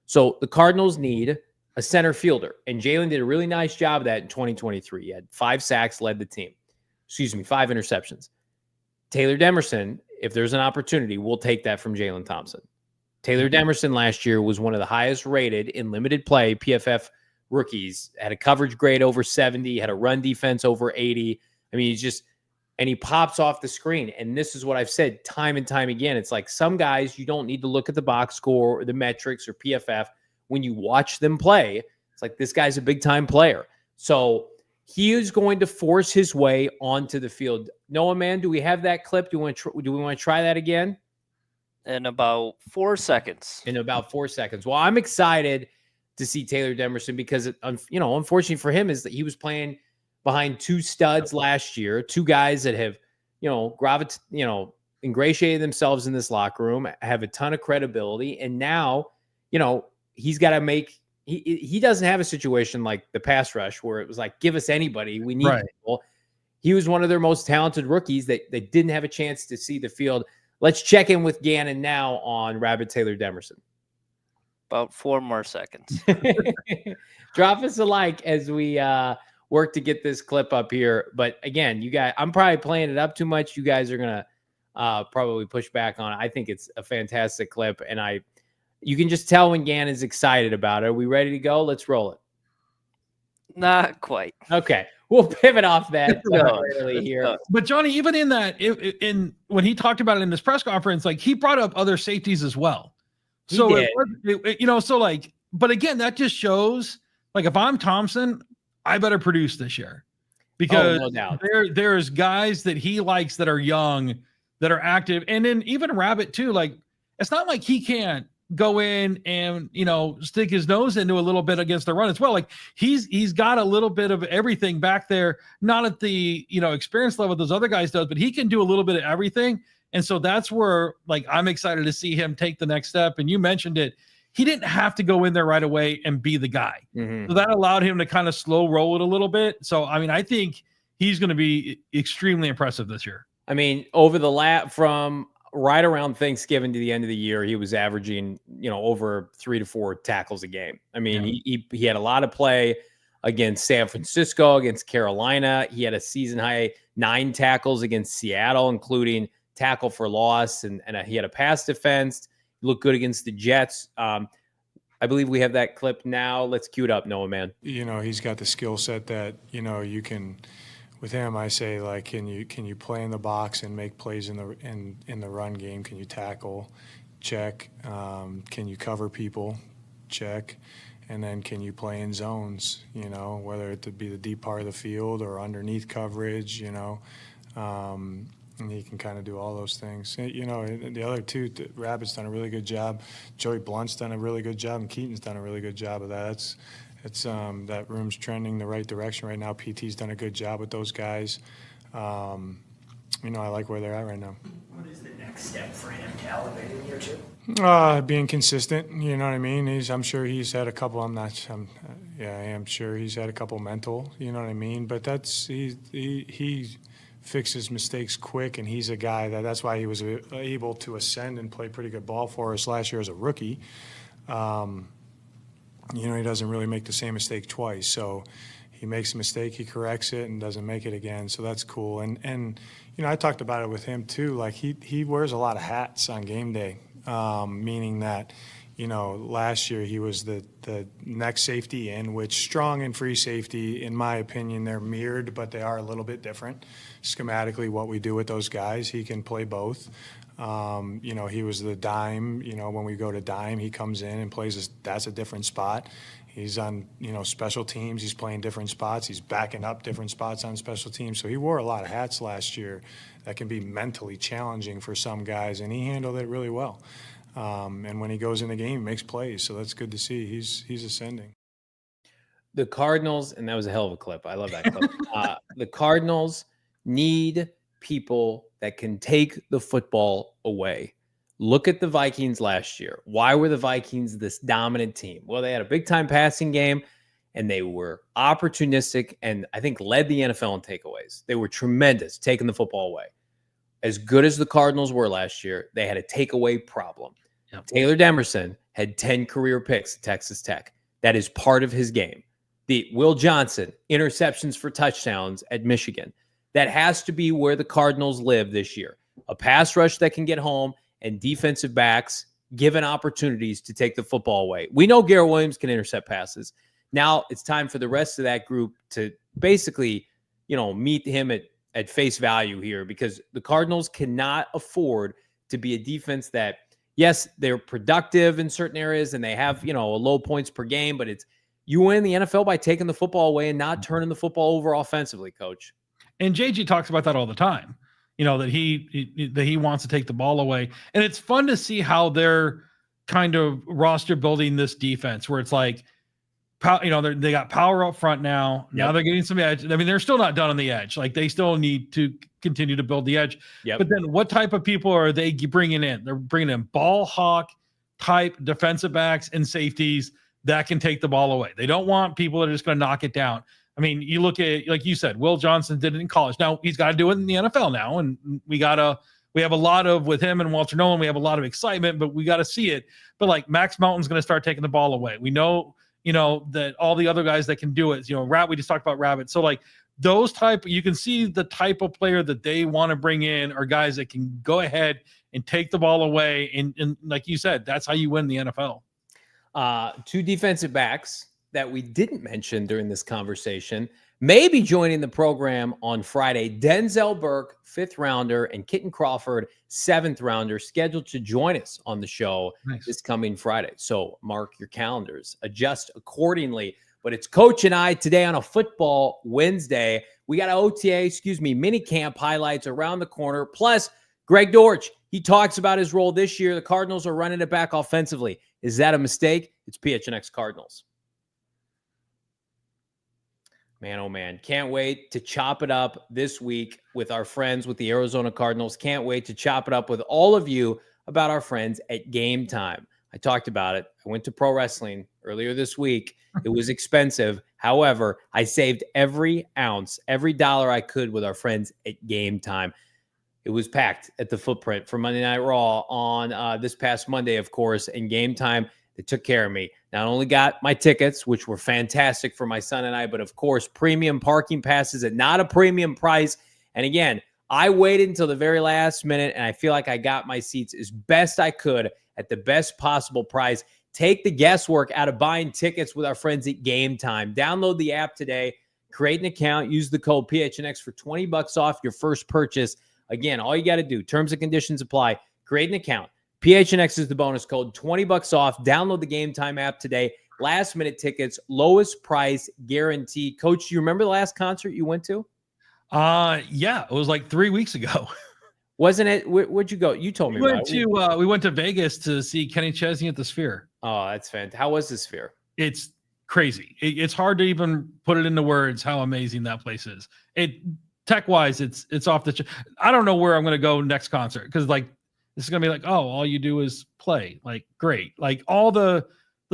So the Cardinals need a center fielder. And Jalen did a really nice job of that in 2023. He had 5 sacks, led the team. 5 interceptions. Taylor-Demerson, if there's an opportunity, we'll take that from Jalen Thompson. Taylor-Demerson last year was one of the highest rated in limited play PFF rookies. Had a coverage grade over 70, had a run defense over 80. I mean, and he pops off the screen. And this is what I've said time and time again. It's like some guys, you don't need to look at the box score or the metrics or PFF. When you watch them play, it's like, this guy's a big time player. So he is going to force his way onto the field. Noah, man, do we have that clip? Do we want to try that again? In about 4 seconds. Well, I'm excited to see Taylor-Demerson because, unfortunately for him, is that he was playing behind 2 studs last year, 2 guys that have, ingratiated themselves in this locker room, have a ton of credibility. And now, he's got to make, he doesn't have a situation like the pass rush where it was like, give us anybody. We need people. He was one of their most talented rookies that didn't have a chance to see the field. Let's check in with Gannon now on Rabbit Taylor-Demerson. About 4 more seconds. Drop us a like as we work to get this clip up here. But again, you guys, I'm probably playing it up too much. You guys are going to probably push back on it. I think it's a fantastic clip, and you can just tell when Gannon's excited about it. Are we ready to go? Let's roll it. Not quite. Okay. We'll pivot off that here. But Johnny, even in that, when he talked about it in this press conference, he brought up other safeties as well. So, but again, that just shows, if I'm Thompson, I better produce this year, because no doubt. There's guys that he likes that are young, that are active. And then even Rabbit too, it's not like he can't go in and, stick his nose into a little bit against the run as well. He's got a little bit of everything back there, not at the, experience level those other guys does, but he can do a little bit of everything. And so that's where, I'm excited to see him take the next step. And you mentioned it. He didn't have to go in there right away and be the guy. Mm-hmm. So that allowed him to kind of slow roll it a little bit. So, I think he's going to be extremely impressive this year. Over the from right around Thanksgiving to the end of the year, he was averaging, over 3 to 4 tackles a game. I mean, he had a lot of play against San Francisco, against Carolina. He had a season high 9 tackles against Seattle, including tackle for loss, and he had a pass defense. He looked good against the Jets. I believe we have that clip now. Let's cue it up, Noah, man. He's got the skill set that, you can, with him, I say, like, can you play in the box and make plays in the run game? Can you tackle? Check. Can you cover people? Check. And then can you play in zones, whether it be the deep part of the field or underneath coverage, and he can kind of do all those things. The other two, Rabbit's done a really good job. Joey Blunt's done a really good job, and Keaton's done a really good job of that. That room's trending the right direction right now. PT's done a good job with those guys. I like where they're at right now. What is the next step for him to elevate in year 2? Being consistent. You know what I mean? I'm sure he's had a couple. I am sure he's had a couple mental. You know what I mean? But he fixes mistakes quick, and he's a guy that's why he was able to ascend and play pretty good ball for us last year as a rookie. He doesn't really make the same mistake twice. So he makes a mistake, he corrects it, and doesn't make it again. So that's cool. And I talked about it with him too. Like he wears a lot of hats on game day, meaning that, last year he was the next safety in, which strong and free safety, in my opinion, they're mirrored, but they are a little bit different. Schematically, what we do with those guys, he can play both. He was the dime. When we go to dime, he comes in and plays. That's a different spot. He's on, special teams. He's playing different spots. He's backing up different spots on special teams. So he wore a lot of hats last year that can be mentally challenging for some guys, and he handled it really well. And when he goes in the game, he makes plays. So that's good to see. He's ascending. The Cardinals, and that was a hell of a clip. I love that clip. The Cardinals need people that can take the football away. Look at the Vikings last year. Why were the Vikings this dominant team? Well, they had a big-time passing game, and they were opportunistic and I think led the NFL in takeaways. They were tremendous taking the football away. As good as the Cardinals were last year, they had a takeaway problem. Yep. Taylor-Demerson had 10 career picks at Texas Tech. That is part of his game. The Will Johnson, interceptions for touchdowns at Michigan. That has to be where the Cardinals live this year. A pass rush that can get home and defensive backs given opportunities to take the football away. We know Garrett Williams can intercept passes. Now it's time for the rest of that group to basically, meet him at face value here, because the Cardinals cannot afford to be a defense that, yes, they're productive in certain areas and they have, a low points per game, but you win the NFL by taking the football away and not turning the football over offensively, Coach. And JG talks about that all the time, that he wants to take the ball away. And it's fun to see how they're kind of roster building this defense where it's like, they got power up front now. Yep. Now they're getting some edge. I mean, they're still not done on the edge. Like, they still need to continue to build the edge. Yep. But then what type of people are they bringing in? They're bringing in ball hawk type defensive backs and safeties that can take the ball away. They don't want people that are just going to knock it down. I mean, you look at, like you said, Will Johnson did it in college. Now he's got to do it in the NFL now. And we have a lot of, with him and Walter Nolen, we have a lot of excitement, but we got to see it. But like Max Mountain's going to start taking the ball away. We know, that all the other guys that can do it, we just talked about Rabbit. So like those you can see the type of player that they want to bring in are guys that can go ahead and take the ball away. And like you said, that's how you win the NFL. 2 defensive backs that we didn't mention during this conversation may be joining the program on Friday. Denzel Burke, 5th rounder, and Kitten Crawford, 7th rounder, scheduled to join us on the show this coming Friday. So mark your calendars, adjust accordingly. But it's Coach and I today on a football Wednesday. We got minicamp highlights around the corner. Plus, Greg Dortch, he talks about his role this year. The Cardinals are running it back offensively. Is that a mistake? It's PHNX Cardinals. Man, oh man, can't wait to chop it up this week with our friends with the Arizona Cardinals. Can't wait to chop it up with all of you about our friends at Game Time. I talked about it. I went to pro wrestling earlier this week. It was expensive. However, I saved every ounce, every dollar I could with our friends at Game Time. It was packed at the Footprint for Monday Night Raw on this past Monday, of course, and Game Time. They took care of me. Not only got my tickets, which were fantastic for my son and I, but of course, premium parking passes at not a premium price. And again, I waited until the very last minute, and I feel like I got my seats as best I could at the best possible price. Take the guesswork out of buying tickets with our friends at Game Time. Download the app today, create an account, use the code PHNX for $20 off your first purchase. Again, all you got to do, terms and conditions apply. Create an account. PHNX is the bonus code, $20 off. Download the Game Time app today. Last minute tickets, lowest price guarantee. Coach, do you remember the last concert you went to? Yeah, it was like 3 weeks ago. Wasn't it? Where'd you go? You told me. We went to Vegas to see Kenny Chesney at the Sphere. Oh, that's fantastic. How was the Sphere? It's crazy. It's hard to even put it into words how amazing that place is. Tech wise, it's off the. I don't know where I'm going to go next concert because like this is going to be like, oh, all you do is play. Like great, like all the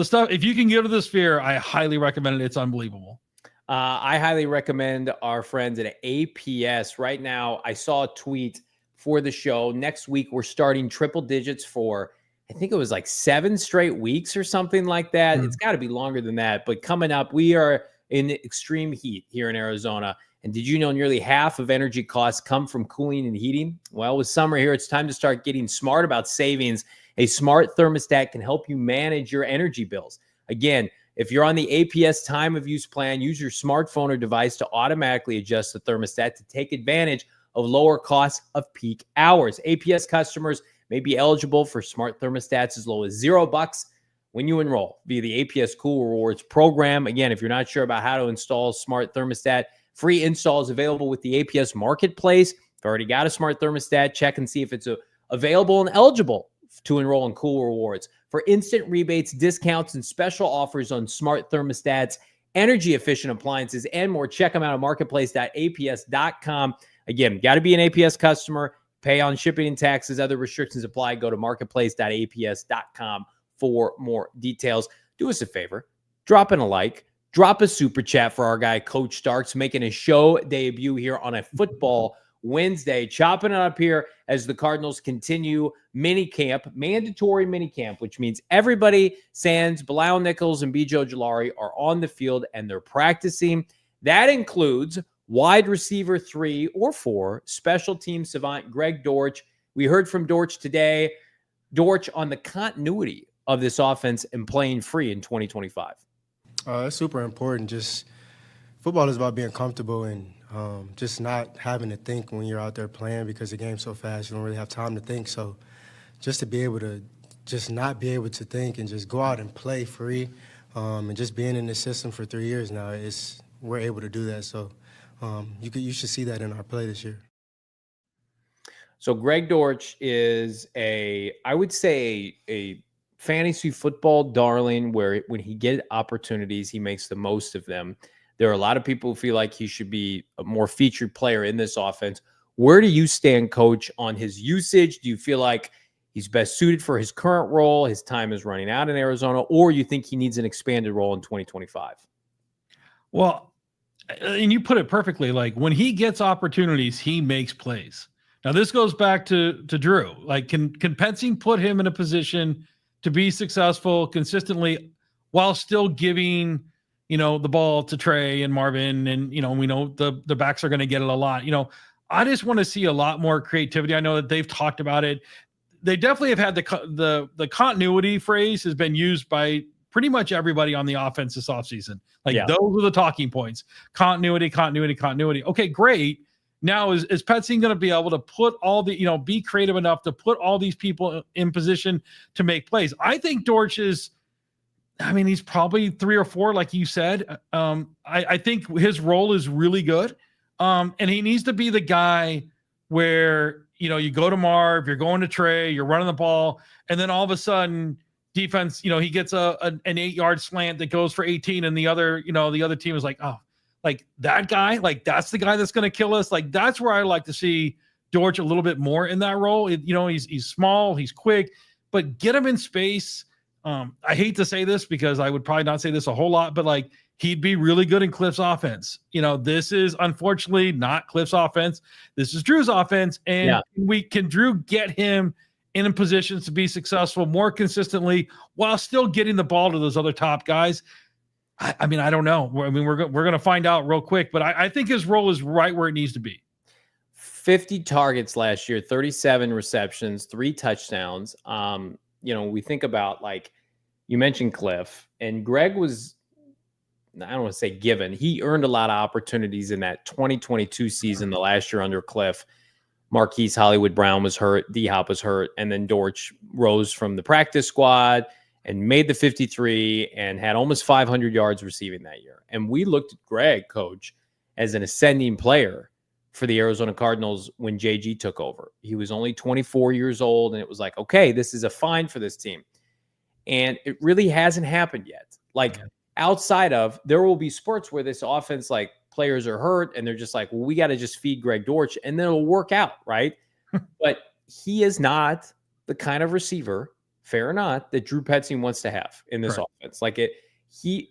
stuff. If you can go to the Sphere, I highly recommend it. It's unbelievable. I highly recommend our friends at APS. Right now, I saw a tweet for the show. Next week, we're starting triple digits for, I think it was like 7 straight weeks or something like that. It's got to be longer than that. But coming up, we are in extreme heat here in Arizona. And did you know nearly half of energy costs come from cooling and heating? Well, with summer here, it's time to start getting smart about savings. A smart thermostat can help you manage your energy bills. Again, if you're on the APS time of use plan, use your smartphone or device to automatically adjust the thermostat to take advantage of lower costs of peak hours. APS customers may be eligible for smart thermostats as low as $0 when you enroll via the APS Cool Rewards program. Again, if you're not sure about how to install a smart thermostat, free install is available with the APS Marketplace. If you already got a smart thermostat, check and see if it's available and eligible to enroll in Cool Rewards. For instant rebates, discounts, and special offers on smart thermostats, energy-efficient appliances, and more, check them out at marketplace.aps.com. Again, got to be an APS customer, pay on shipping and taxes. Other restrictions apply. Go to marketplace.aps.com for more details. Do us a favor, drop in a like, drop a super chat for our guy, Coach Starks, making his show debut here on a football Wednesday, chopping it up here as the Cardinals continue minicamp, mandatory minicamp, which means everybody, sans Bilal Nichols and B.J. Ojulari, are on the field and they're practicing. That includes wide receiver 3 or 4, special team savant Greg Dortch. We heard from Dortch today, Dortch on the continuity of this offense and playing free in 2025. It's super important. Just football is about being comfortable and just not having to think when you're out there playing because the game's so fast, you don't really have time to think. So just to be able to just not be able to think and just go out and play free and just being in the system for 3 years now, we're able to do that. So you should see that in our play this year. So Greg Dortch is I would say a fantasy football darling where when he gets opportunities, he makes the most of them. There are a lot of people who feel like he should be a more featured player in this offense. Where do you stand, Coach, on his usage? Do you feel like he's best suited for his current role, his time is running out in Arizona, or you think he needs an expanded role in 2025? Well, and you put it perfectly. Like when he gets opportunities, he makes plays. Now this goes back to Drew. Like can Pensing put him in a position to be successful consistently while still giving the ball to Trey and Marvin, and we know the backs are going to get it a lot. I just want to see a lot more creativity. I know that they've talked about it. They definitely have had the continuity phrase has been used by pretty much everybody on the offense this offseason. Those are the talking points. Continuity. Okay, great. Now is Pensing going to be able to put all the, be creative enough to put all these people in position to make plays? I think Dortch is, he's probably 3 or 4, like you said. I think his role is really good. And he needs to be the guy where, you go to Marv, you're going to Trey, you're running the ball, and then all of a sudden defense, he gets an 8-yard slant that goes for 18, and the other team is like, oh, like that guy, like that's the guy that's going to kill us. Like that's where I like to see Dortch a little bit more in that role. He's small, he's quick, but get him in space. I hate to say this because I would probably not say this a whole lot, but like he'd be really good in Cliff's offense. This is unfortunately not Cliff's offense. This is Drew's offense. And can Drew get him in positions to be successful more consistently while still getting the ball to those other top guys? I mean, I don't know. I mean, we're going to find out real quick, but I think his role is right where it needs to be. 50 targets last year, 37 receptions, 3 touchdowns. We think about, like you mentioned, Cliff, and Greg was, I don't want to say given. He earned a lot of opportunities in that 2022 season, the last year under Cliff. Marquise Hollywood Brown was hurt, D-Hop was hurt, and then Dortch rose from the practice squad and made the 53 and had almost 500 yards receiving that year. And we looked at Greg, coach, as an ascending player for the Arizona Cardinals when JG took over. He was only 24 years old, and it was like, okay, this is a find for this team. And it really hasn't happened yet. Like, outside of, there will be spurts where this offense, like, players are hurt, and they're just like, well, we got to just feed Greg Dortch, and then it'll work out, right? But he is not the kind of receiver, fair or not, that Drew Petzing wants to have in this offense. Like,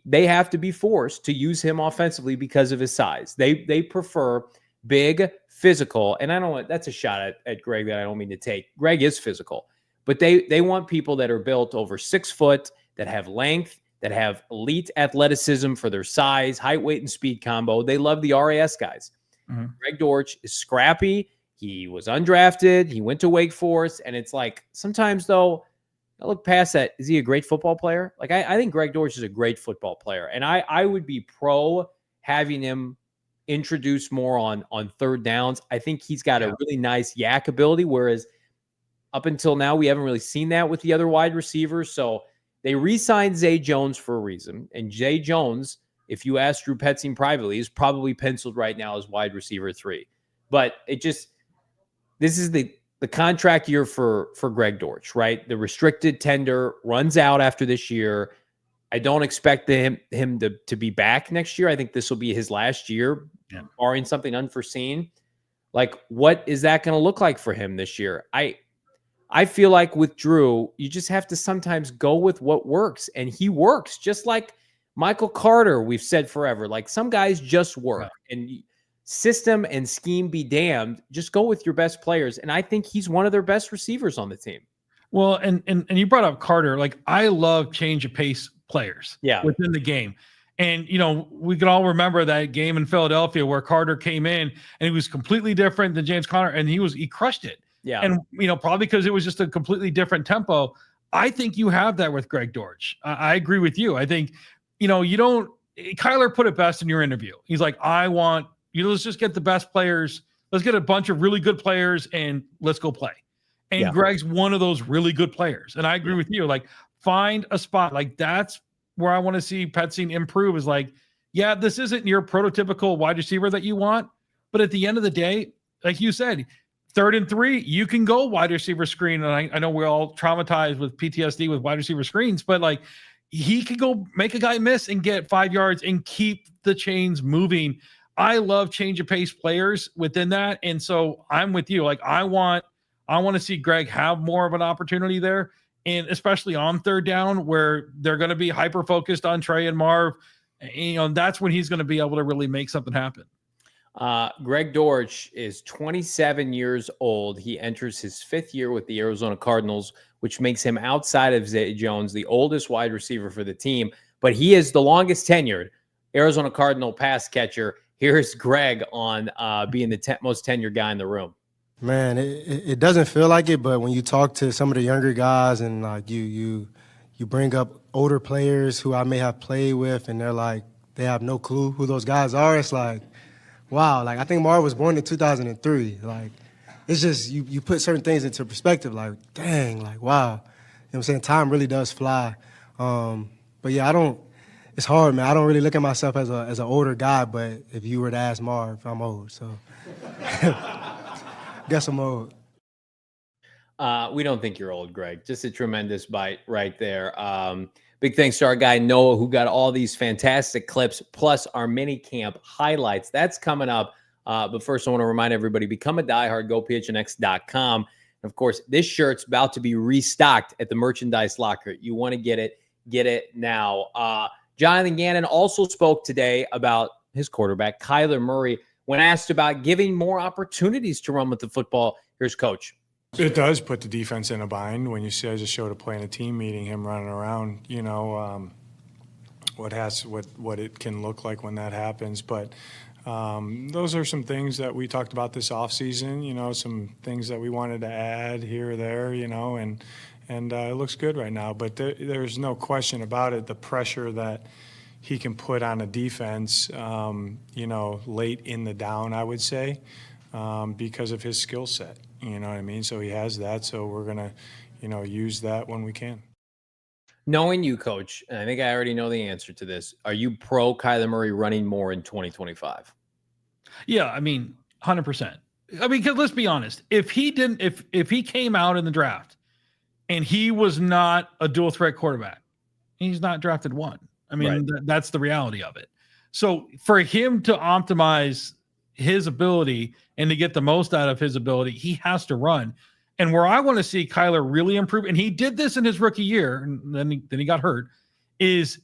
they have to be forced to use him offensively because of his size. They prefer big, physical, and that's a shot at Greg that I don't mean to take. Greg is physical, but they want people that are built over 6 foot, that have length, that have elite athleticism for their size, height, weight, and speed combo. They love the RAS guys. Mm-hmm. Greg Dortch is scrappy. He was undrafted. He went to Wake Forest, and it's like, sometimes though, I look past that. Is he a great football player? Like, I think Greg Dortch is a great football player, and I would be pro having him introduce more on third downs. I think he's got a really nice yak ability, whereas up until now, we haven't really seen that with the other wide receivers. So they re-signed Zay Jones for a reason, and Zay Jones, if you ask Drew Petzing privately, is probably penciled right now as wide receiver 3. But this is the contract year for Greg Dortch, right? The restricted tender runs out after this year. I don't expect him to be back next year. I think this will be his last year, barring something unforeseen. Like, what is that going to look like for him this year? I feel like with Drew, you just have to sometimes go with what works, and he works just like Michael Carter. We've said forever, like, some guys just work, and system and scheme be damned. Just go with your best players, and I think he's one of their best receivers on the team. Well, and you brought up Carter. Like, I love change of pace players within the game. And, we can all remember that game in Philadelphia where Carter came in and he was completely different than James Conner, and he crushed it. Yeah. And, probably because it was just a completely different tempo. I think you have that with Greg Dortch. I agree with you. I think, Kyler put it best in your interview. He's like, let's just get the best players. Let's get a bunch of really good players and let's go play. And Greg's one of those really good players. And I agree with you. Like, find a spot. Like, that's where I want to see Petzing improve, is like, this isn't your prototypical wide receiver that you want. But at the end of the day, like you said, 3rd and 3, you can go wide receiver screen. And I know we're all traumatized with PTSD with wide receiver screens, but like, he could go make a guy miss and get 5 yards and keep the chains moving. I love change of pace players within that. And so I'm with you. Like, I want to see Greg have more of an opportunity there. And especially on 3rd down, where they're going to be hyper-focused on Trey and Marv, that's when he's going to be able to really make something happen. Greg Dortch is 27 years old. He enters his 5th year with the Arizona Cardinals, which makes him, outside of Zay Jones, the oldest wide receiver for the team. But he is the longest tenured Arizona Cardinal pass catcher. Here's Greg on being the most tenured guy in the room. Man, it doesn't feel like it, but when you talk to some of the younger guys and like you bring up older players who I may have played with, and they're like, they have no clue who those guys are. It's like, wow. Like, I think Marv was born in 2003. Like, it's just, you put certain things into perspective. Like, dang, like, wow. You know what I'm saying? Time really does fly. But yeah, it's hard, man. I don't really look at myself as an older guy, but if you were to ask Marv, I'm old, so. Guess I'm old. We don't think you're old, Greg. Just a tremendous bite right there. Big thanks to our guy Noah, who got all these fantastic clips, plus our Minicamp highlights. That's coming up. But first, I want to remind everybody, become a diehard, go PHNX.com. And of course, this shirt's about to be restocked at the merchandise locker. You want to get it now. Jonathan Gannon also spoke today about his quarterback, Kyler Murray, when asked about giving more opportunities to run with the football. Here's Coach. It does put the defense in a bind when you see, I just showed a play in a team meeting, him running around, what it can look like when that happens. But those are some things that we talked about this offseason, some things that we wanted to add here or there, and it looks good right now. But there's no question about it, the pressure that he can put on a defense, late in the down, I would say, because of his skill set. You know what I mean? So he has that. So we're going to, use that when we can. Knowing you, Coach, and I think I already know the answer to this, are you pro Kyler Murray running more in 2025? Yeah, 100%. Because let's be honest, if he came out in the draft and he was not a dual threat quarterback, he's not drafted one. Right. That's the reality of it. So for him to optimize his ability and to get the most out of his ability, he has to run. And where I want to see Kyler really improve, and he did this in his rookie year, and then he got hurt, is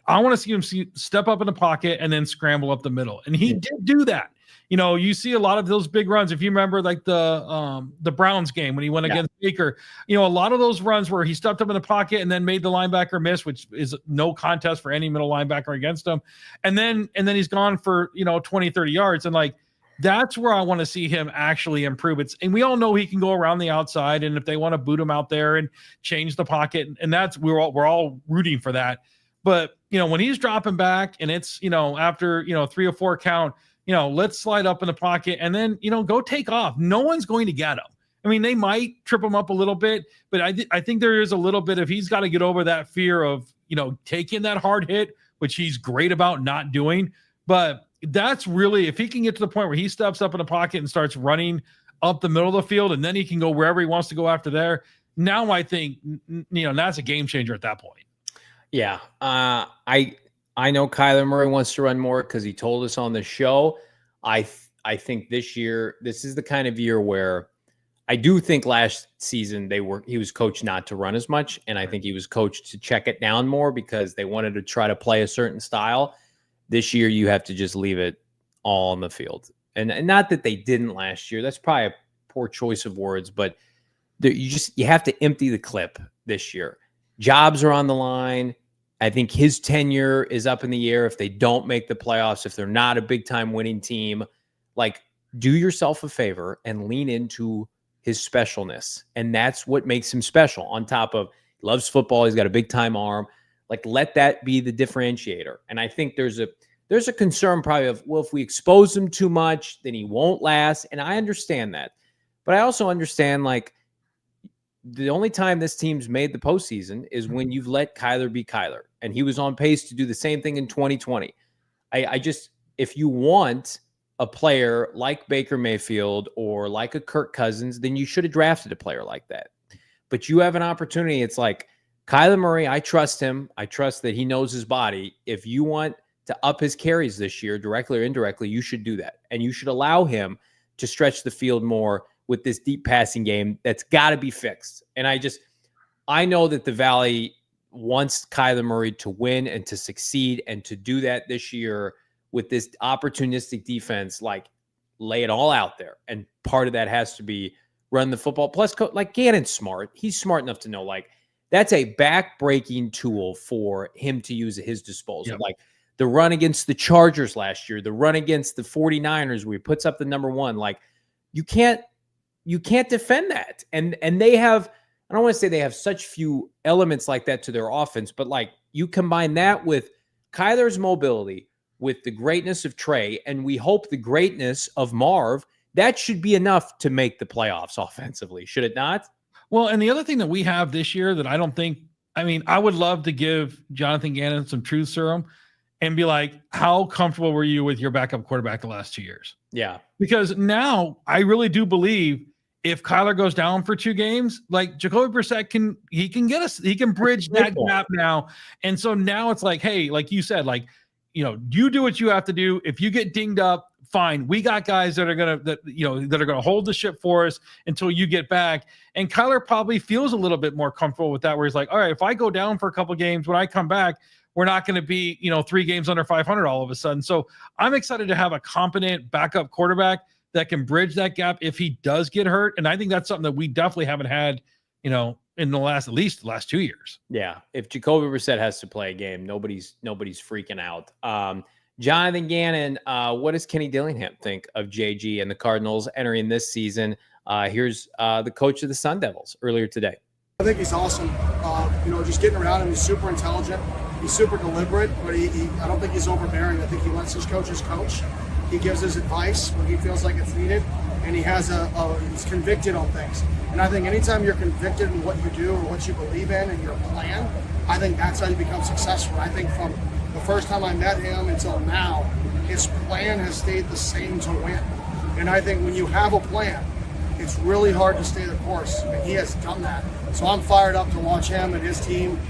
I want to see him step up in the pocket and then scramble up the middle. And he did do that. You see a lot of those big runs. If you remember, like the Browns game when he went against Baker, a lot of those runs where he stepped up in the pocket and then made the linebacker miss, which is no contest for any middle linebacker against him. And then he's gone for 20, 30 yards. And that's where I want to see him actually improve. And we all know he can go around the outside, and if they want to boot him out there and change the pocket, and that's we're all rooting for that. But when he's dropping back and it's after 3 or 4 count, let's slide up in the pocket and then go take off. No one's going to get him. They might trip him up a little bit, but I think there is a little bit of he's got to get over that fear of taking that hard hit, which he's great about not doing. But that's really, if he can get to the point where he steps up in the pocket and starts running up the middle of the field, and then he can go wherever he wants to go after there. Now I think that's a game changer at that point. Yeah, I know Kyler Murray wants to run more because he told us on the show. I think this year, this is the kind of year where I do think last season he was coached not to run as much, and I think he was coached to check it down more because they wanted to try to play a certain style. This year, you have to just leave it all on the field. And not that they didn't last year. That's probably a poor choice of words, but you have to empty the clip this year. Jobs are on the line. I think his tenure is up in the air if they don't make the playoffs, if they're not a big-time winning team. Do yourself a favor and lean into his specialness. And that's what makes him special. On top of he loves football, he's got a big-time arm. Let that be the differentiator. And I think there's a concern probably of, well, if we expose him too much, then he won't last. And I understand that. But I also understand, the only time this team's made the postseason is when you've let Kyler be Kyler. And he was on pace to do the same thing in 2020. If you want a player like Baker Mayfield or like a Kirk Cousins, then you should have drafted a player like that. But you have an opportunity. It's Kyler Murray, I trust him. I trust that he knows his body. If you want to up his carries this year, directly or indirectly, you should do that. And you should allow him to stretch the field more with this deep passing game that's got to be fixed. And I know that the Valley wants Kyler Murray to win and to succeed, and to do that this year with this opportunistic defense, lay it all out there. And part of that has to be run the football. Plus, Gannon's smart. He's smart enough to know, that's a back-breaking tool for him to use at his disposal. Yep. The run against the Chargers last year, the run against the 49ers where he puts up the number 1. You can't defend that. And they have, I don't want to say they have such few elements like that to their offense, but you combine that with Kyler's mobility, with the greatness of Trey, and we hope the greatness of Marv, that should be enough to make the playoffs offensively, should it not? Well, and the other thing that we have this year that I don't think, I would love to give Jonathan Gannon some truth serum and be how comfortable were you with your backup quarterback the last 2 years? Yeah. Because now I really do believe if Kyler goes down for 2 games, Jacoby Brissett he can bridge that gap now. And so now it's hey, like you said, you do what you have to do. If you get dinged up, fine. We got guys that are gonna hold the ship for us until you get back. And Kyler probably feels a little bit more comfortable with that, where he's like, all right, if I go down for a couple games, when I come back, we're not going to be 3 games under 500 all of a sudden. So I'm excited to have a competent backup quarterback that can bridge that gap if he does get hurt. And I think that's something that we definitely haven't had, in the last 2 years. Yeah. If Jacoby Brissett has to play a game, nobody's freaking out. Jonathan Gannon, what does Kenny Dillingham think of JG and the Cardinals entering this season? Here's the coach of the Sun Devils earlier today. I think he's awesome. Just getting around him, he's super intelligent. He's super deliberate, but I don't think he's overbearing. I think he lets his coaches coach. He gives his advice when he feels like it's needed, and he's convicted on things. And I think anytime you're convicted in what you do or what you believe in and your plan, I think that's how you become successful. I think from the first time I met him until now, his plan has stayed the same to win. And I think when you have a plan, it's really hard to stay the course, and he has done that. So I'm fired up to watch him and his team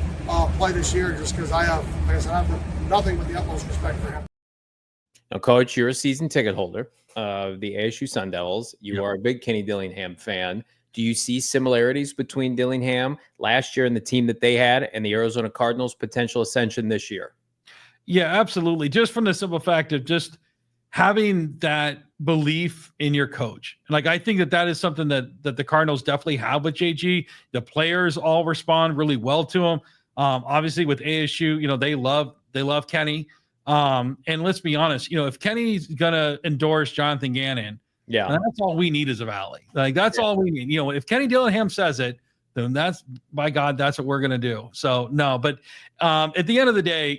play this year, just because I have nothing but the utmost respect for him. Now, Coach, you're a season ticket holder of the ASU Sun Devils. You are a big Kenny Dillingham fan. Do you see similarities between Dillingham last year and the team that they had and the Arizona Cardinals' potential ascension this year? Yeah, absolutely. Just from the simple fact of just having that belief in your coach. Like, I think that is something that the Cardinals definitely have with JG. The players all respond really well to him. Obviously with ASU, they love Kenny. And let's be honest, if Kenny's gonna endorse Jonathan Gannon, that's all we need as a Valley. Like, that's all we need. If Kenny Dillingham says it, then that's, by God, that's what we're gonna do. So no, but at the end of the day,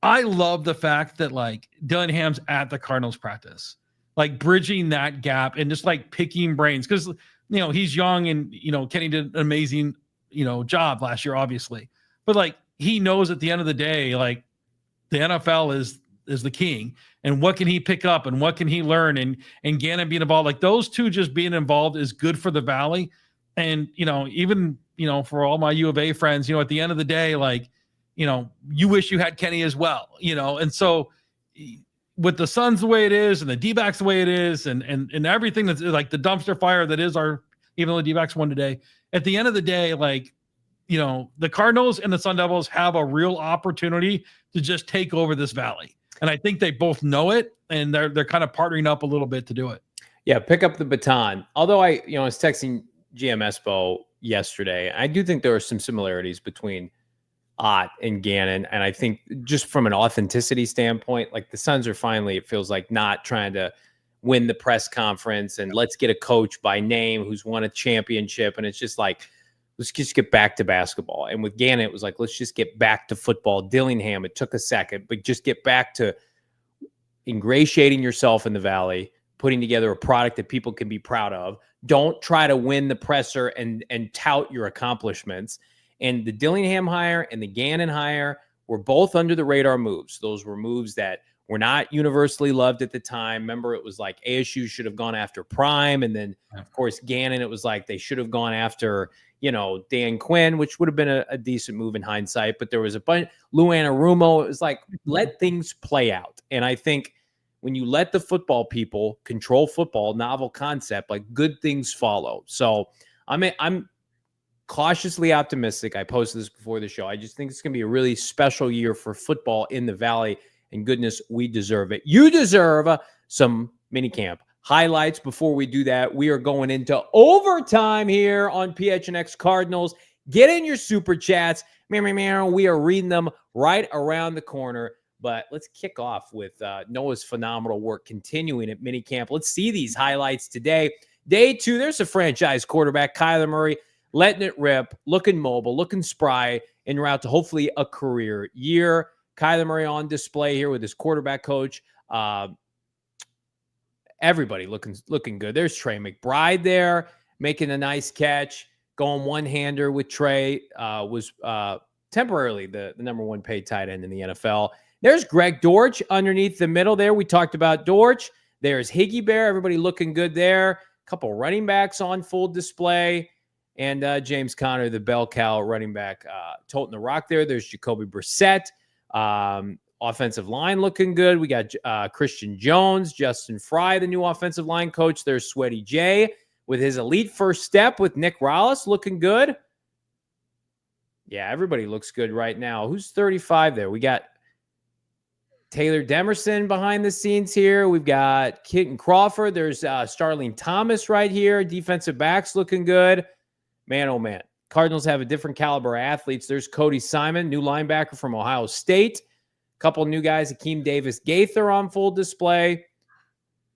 I love the fact that like Dillingham's at the Cardinals practice, like bridging that gap and just like picking brains, because he's young and Kenny did an amazing job last year, obviously, but like he knows at the end of the day, like the NFL is the king, and what can he pick up and what can he learn, and Gannon being involved, like those two just being involved is good for the Valley. And even for all my U of A friends, at the end of the day, like you wish you had Kenny as well, and so with the Suns the way it is and the D-backs the way it is and everything that's like the dumpster fire that is even though the D-backs won today, at the end of the day, like the Cardinals and the Sun Devils have a real opportunity to just take over this Valley. And I think they both know it, and they're kind of partnering up a little bit to do it. Yeah, pick up the baton. Although I was texting GM Espo yesterday, I do think there are some similarities between Ott and Gannon. And I think just from an authenticity standpoint, like the Suns are finally, it feels like, not trying to win the press conference and let's get a coach by name who's won a championship. And it's just like, let's just get back to basketball. And with Gannon, it was like, let's just get back to football. Dillingham, it took a second, but just get back to ingratiating yourself in the Valley, putting together a product that people can be proud of. Don't try to win the presser and tout your accomplishments. And the Dillingham hire and the Gannon hire were both under the radar moves. Those were moves that were not universally loved at the time. Remember, it was like ASU should have gone after Prime. And then, of course, Gannon, it was like they should have gone after, Dan Quinn, which would have been a decent move in hindsight. But there was a bunch, Lou Anarumo. It was like, let things play out. And I think when you let the football people control football, novel concept, like good things follow. So I'm cautiously optimistic. I posted this before the show. I just think it's going to be a really special year for football in the Valley. And goodness, we deserve it. You deserve some minicamp highlights. Before we do that, we are going into overtime here on PHNX Cardinals. Get in your super chats. We are reading them right around the corner. But let's kick off with Noah's phenomenal work continuing at minicamp. Let's see these highlights today. Day 2, there's a franchise quarterback, Kyler Murray, letting it rip, looking mobile, looking spry, en route to hopefully a career year. Kyler Murray on display here with his quarterback coach. Everybody looking good. There's Trey McBride there making a nice catch, going one-hander with Trey. Was temporarily the number 1 paid tight end in the NFL. There's Greg Dortch underneath the middle there. We talked about Dortch. There's Higgy Bear. Everybody looking good there. A couple running backs on full display. And James Conner, the bell cow running back, toting the rock there. There's Jacoby Brissett. offensive line looking good. We got Christian Jones, Justin Fry, the new offensive line coach. There's Sweaty J with his elite first step with Nick Rallis looking good. Yeah, everybody looks good right now. Who's 35 there? We got Taylor-Demerson behind the scenes here. We've got Keaton Crawford. There's Starling Thomas right here. Defensive backs looking good. Man, oh man. Cardinals have a different caliber of athletes. There's Cody Simon, new linebacker from Ohio State. A couple new guys, Akeem Davis-Gaither on full display.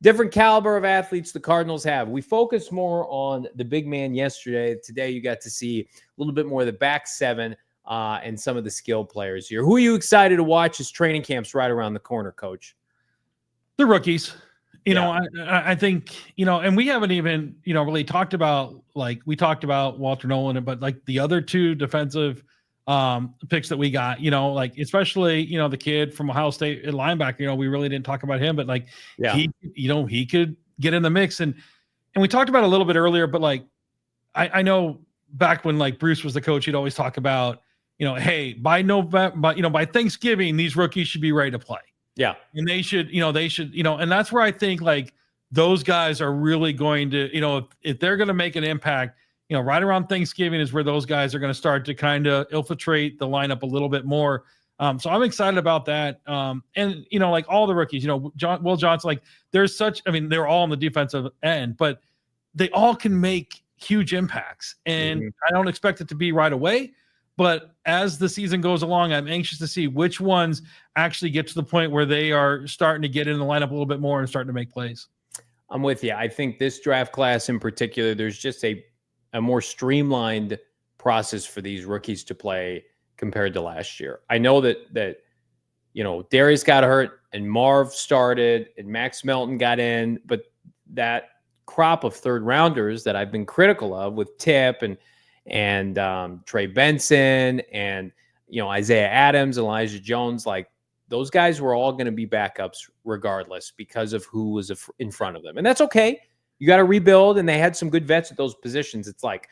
Different caliber of athletes the Cardinals have. We focused more on the big man yesterday. Today you got to see a little bit more of the back seven and some of the skill players here. Who are you excited to watch as training camps right around the corner, Coach? The rookies. You know, I think, you know, and we haven't even, you know, really talked about, like, we talked about Walter Nolen, but like the other two defensive picks that we got, you know, like, especially, you know, the kid from Ohio State linebacker, you know, we really didn't talk about him, but like, he, you know, he could get in the mix. And we talked about it a little bit earlier, but like, I know back when like Bruce was the coach, he'd always talk about, you know, hey, by November, you know, by Thanksgiving, these rookies should be ready to play. Yeah. And they should, you know, and that's where I think like those guys are really going to, you know, if they're going to make an impact, you know, right around Thanksgiving is where those guys are going to start to kind of infiltrate the lineup a little bit more. So I'm excited about that. And, you know, like all the rookies, you know, Will Johnson, like there's such, I mean, they're all on the defensive end, but they all can make huge impacts. And I don't expect it to be right away. But as the season goes along, I'm anxious to see which ones actually get to the point where they are starting to get in the lineup a little bit more and starting to make plays. I'm with you. I think this draft class in particular, there's just a more streamlined process for these rookies to play compared to last year. I know that you know, Darius got hurt and Marv started and Max Melton got in, but that crop of third rounders that I've been critical of with Tip and Trey Benson and, you know, Isaiah Adams, Elijah Jones, like those guys were all going to be backups regardless because of who was in front of them. And that's okay. You got to rebuild, and they had some good vets at those positions. It's like,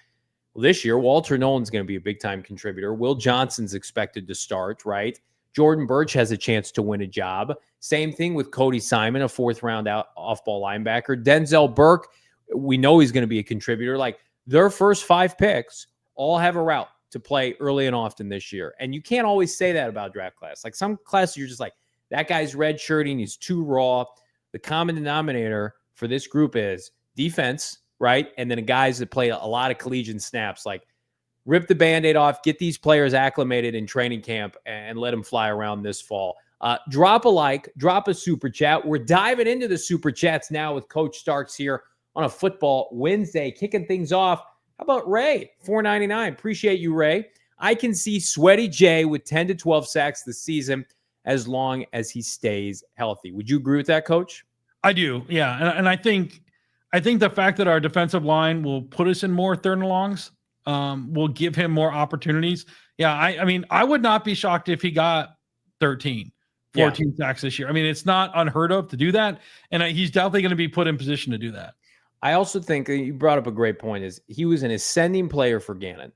well, this year, Walter Nolen's going to be a big-time contributor. Will Johnson's expected to start, right? Jordan Birch has a chance to win a job. Same thing with Cody Simon, a fourth-round off-ball linebacker. Denzel Burke, we know he's going to be a contributor. Like, their first 5 picks all have a route to play early and often this year. And you can't always say that about draft class. Like some classes, you're just like, that guy's redshirting, he's too raw. The common denominator for this group is defense, right? And then guys that play a lot of collegiate snaps, like rip the Band-Aid off, get these players acclimated in training camp and let them fly around this fall. Drop a like, drop a super chat. We're diving into the super chats now with Coach Starks here on a football Wednesday, kicking things off. How about Ray? $4.99. Appreciate you, Ray. I can see Sweaty J with 10 to 12 sacks this season as long as he stays healthy. Would you agree with that, Coach? I do, yeah. And I think the fact that our defensive line will put us in more third and longs will give him more opportunities. Yeah, I mean, I would not be shocked if he got 13, 14 sacks this year. I mean, it's not unheard of to do that, and he's definitely going to be put in position to do that. I also think you brought up a great point is he was an ascending player for Gannon,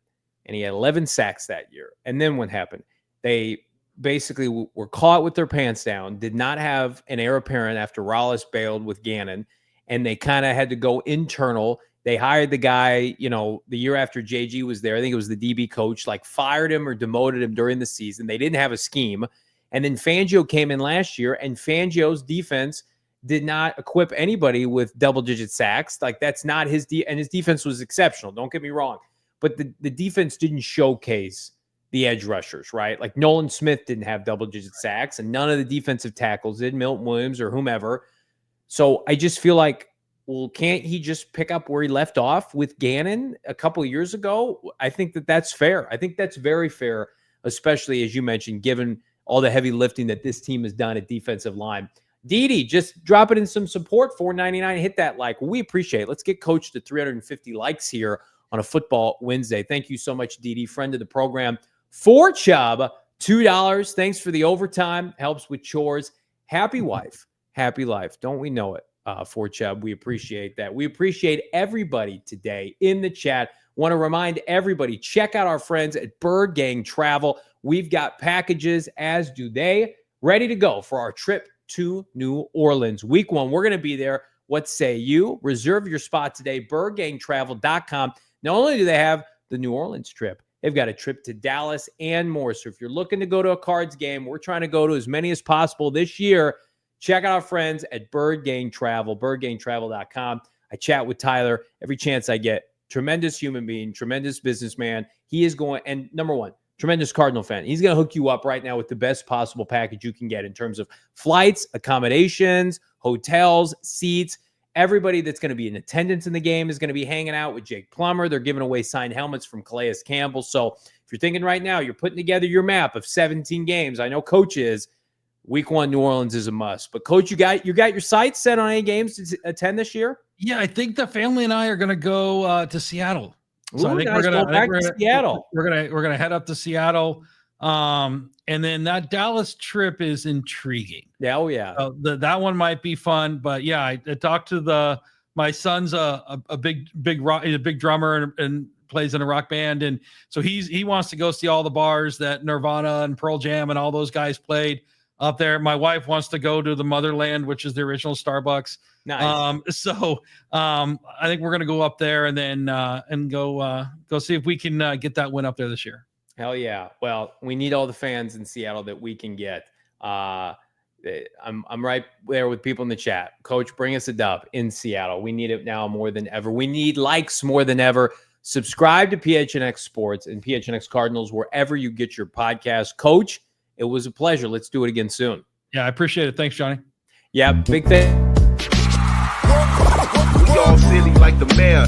and he had 11 sacks that year. And then what happened? They basically were caught with their pants down, did not have an heir apparent after Rallis bailed with Gannon, and they kind of had to go internal. They hired the guy, you know, the year after JG was there. I think it was the DB coach, like fired him or demoted him during the season. They didn't have a scheme. And then Fangio came in last year, and Fangio's defense did not equip anybody with double-digit sacks. Like, that's not his and his defense was exceptional. Don't get me wrong. But the defense didn't showcase the edge rushers, right? Like, Nolan Smith didn't have double-digit sacks, and none of the defensive tackles did, Milton Williams or whomever. So I just feel like, well, can't he just pick up where he left off with Gannon a couple of years ago? I think that's fair. I think that's very fair, especially, as you mentioned, given all the heavy lifting that this team has done at defensive line. Didi, just drop it in some support, $4.99. Hit that like. We appreciate it. Let's get Coach to 350 likes here on a football Wednesday. Thank you so much, Didi, friend of the program. For Chubb, $2. Thanks for the overtime. Helps with chores. Happy wife, happy life. Don't we know it? For Chubb, we appreciate that. We appreciate everybody today in the chat. Want to remind everybody, check out our friends at Bird Gang Travel. We've got packages, as do they. ready to go for our trip to New Orleans. Week 1, we're going to be there. What say you? Reserve your spot today, birdgangtravel.com. Not only do they have the New Orleans trip, they've got a trip to Dallas and more. So if you're looking to go to a Cards game, we're trying to go to as many as possible this year. Check out our friends at Bird Gang Travel, birdgangtravel.com. I chat with Tyler every chance I get. Tremendous human being, tremendous businessman. He is going, and number one, tremendous Cardinal fan. He's going to hook you up right now with the best possible package you can get in terms of flights, accommodations, hotels, seats. Everybody that's going to be in attendance in the game is going to be hanging out with Jake Plummer. They're giving away signed helmets from Calais Campbell. So if you're thinking right now, you're putting together your map of 17 games. I know Coach is. Week 1, New Orleans is a must. But Coach, you got your sights set on any games to attend this year? Yeah, I think the family and I are going to go to Seattle. So I think nice. we're going back to Seattle. We're going to head up to Seattle. And then that Dallas trip is intriguing. Yeah, oh yeah. That one might be fun, but yeah, I talked to my son's a big rock, he's a big drummer and plays in a rock band, and so he wants to go see all the bars that Nirvana and Pearl Jam and all those guys played up there. My wife wants to go to the Motherland, which is the original Starbucks. Nice. So I think we're gonna go up there and then go see if we can get that win up there this year. Hell yeah. Well, we need all the fans in Seattle that we can get. I'm right there with people in the chat. Coach, bring us a dub in Seattle. We need it now more than ever. We need likes more than ever. Subscribe to PHNX Sports and PHNX Cardinals wherever you get your podcast. Coach, it was a pleasure. Let's do it again soon. Yeah, I appreciate it. Thanks, Johnny. Yeah, big thing. We all silly like the mayor.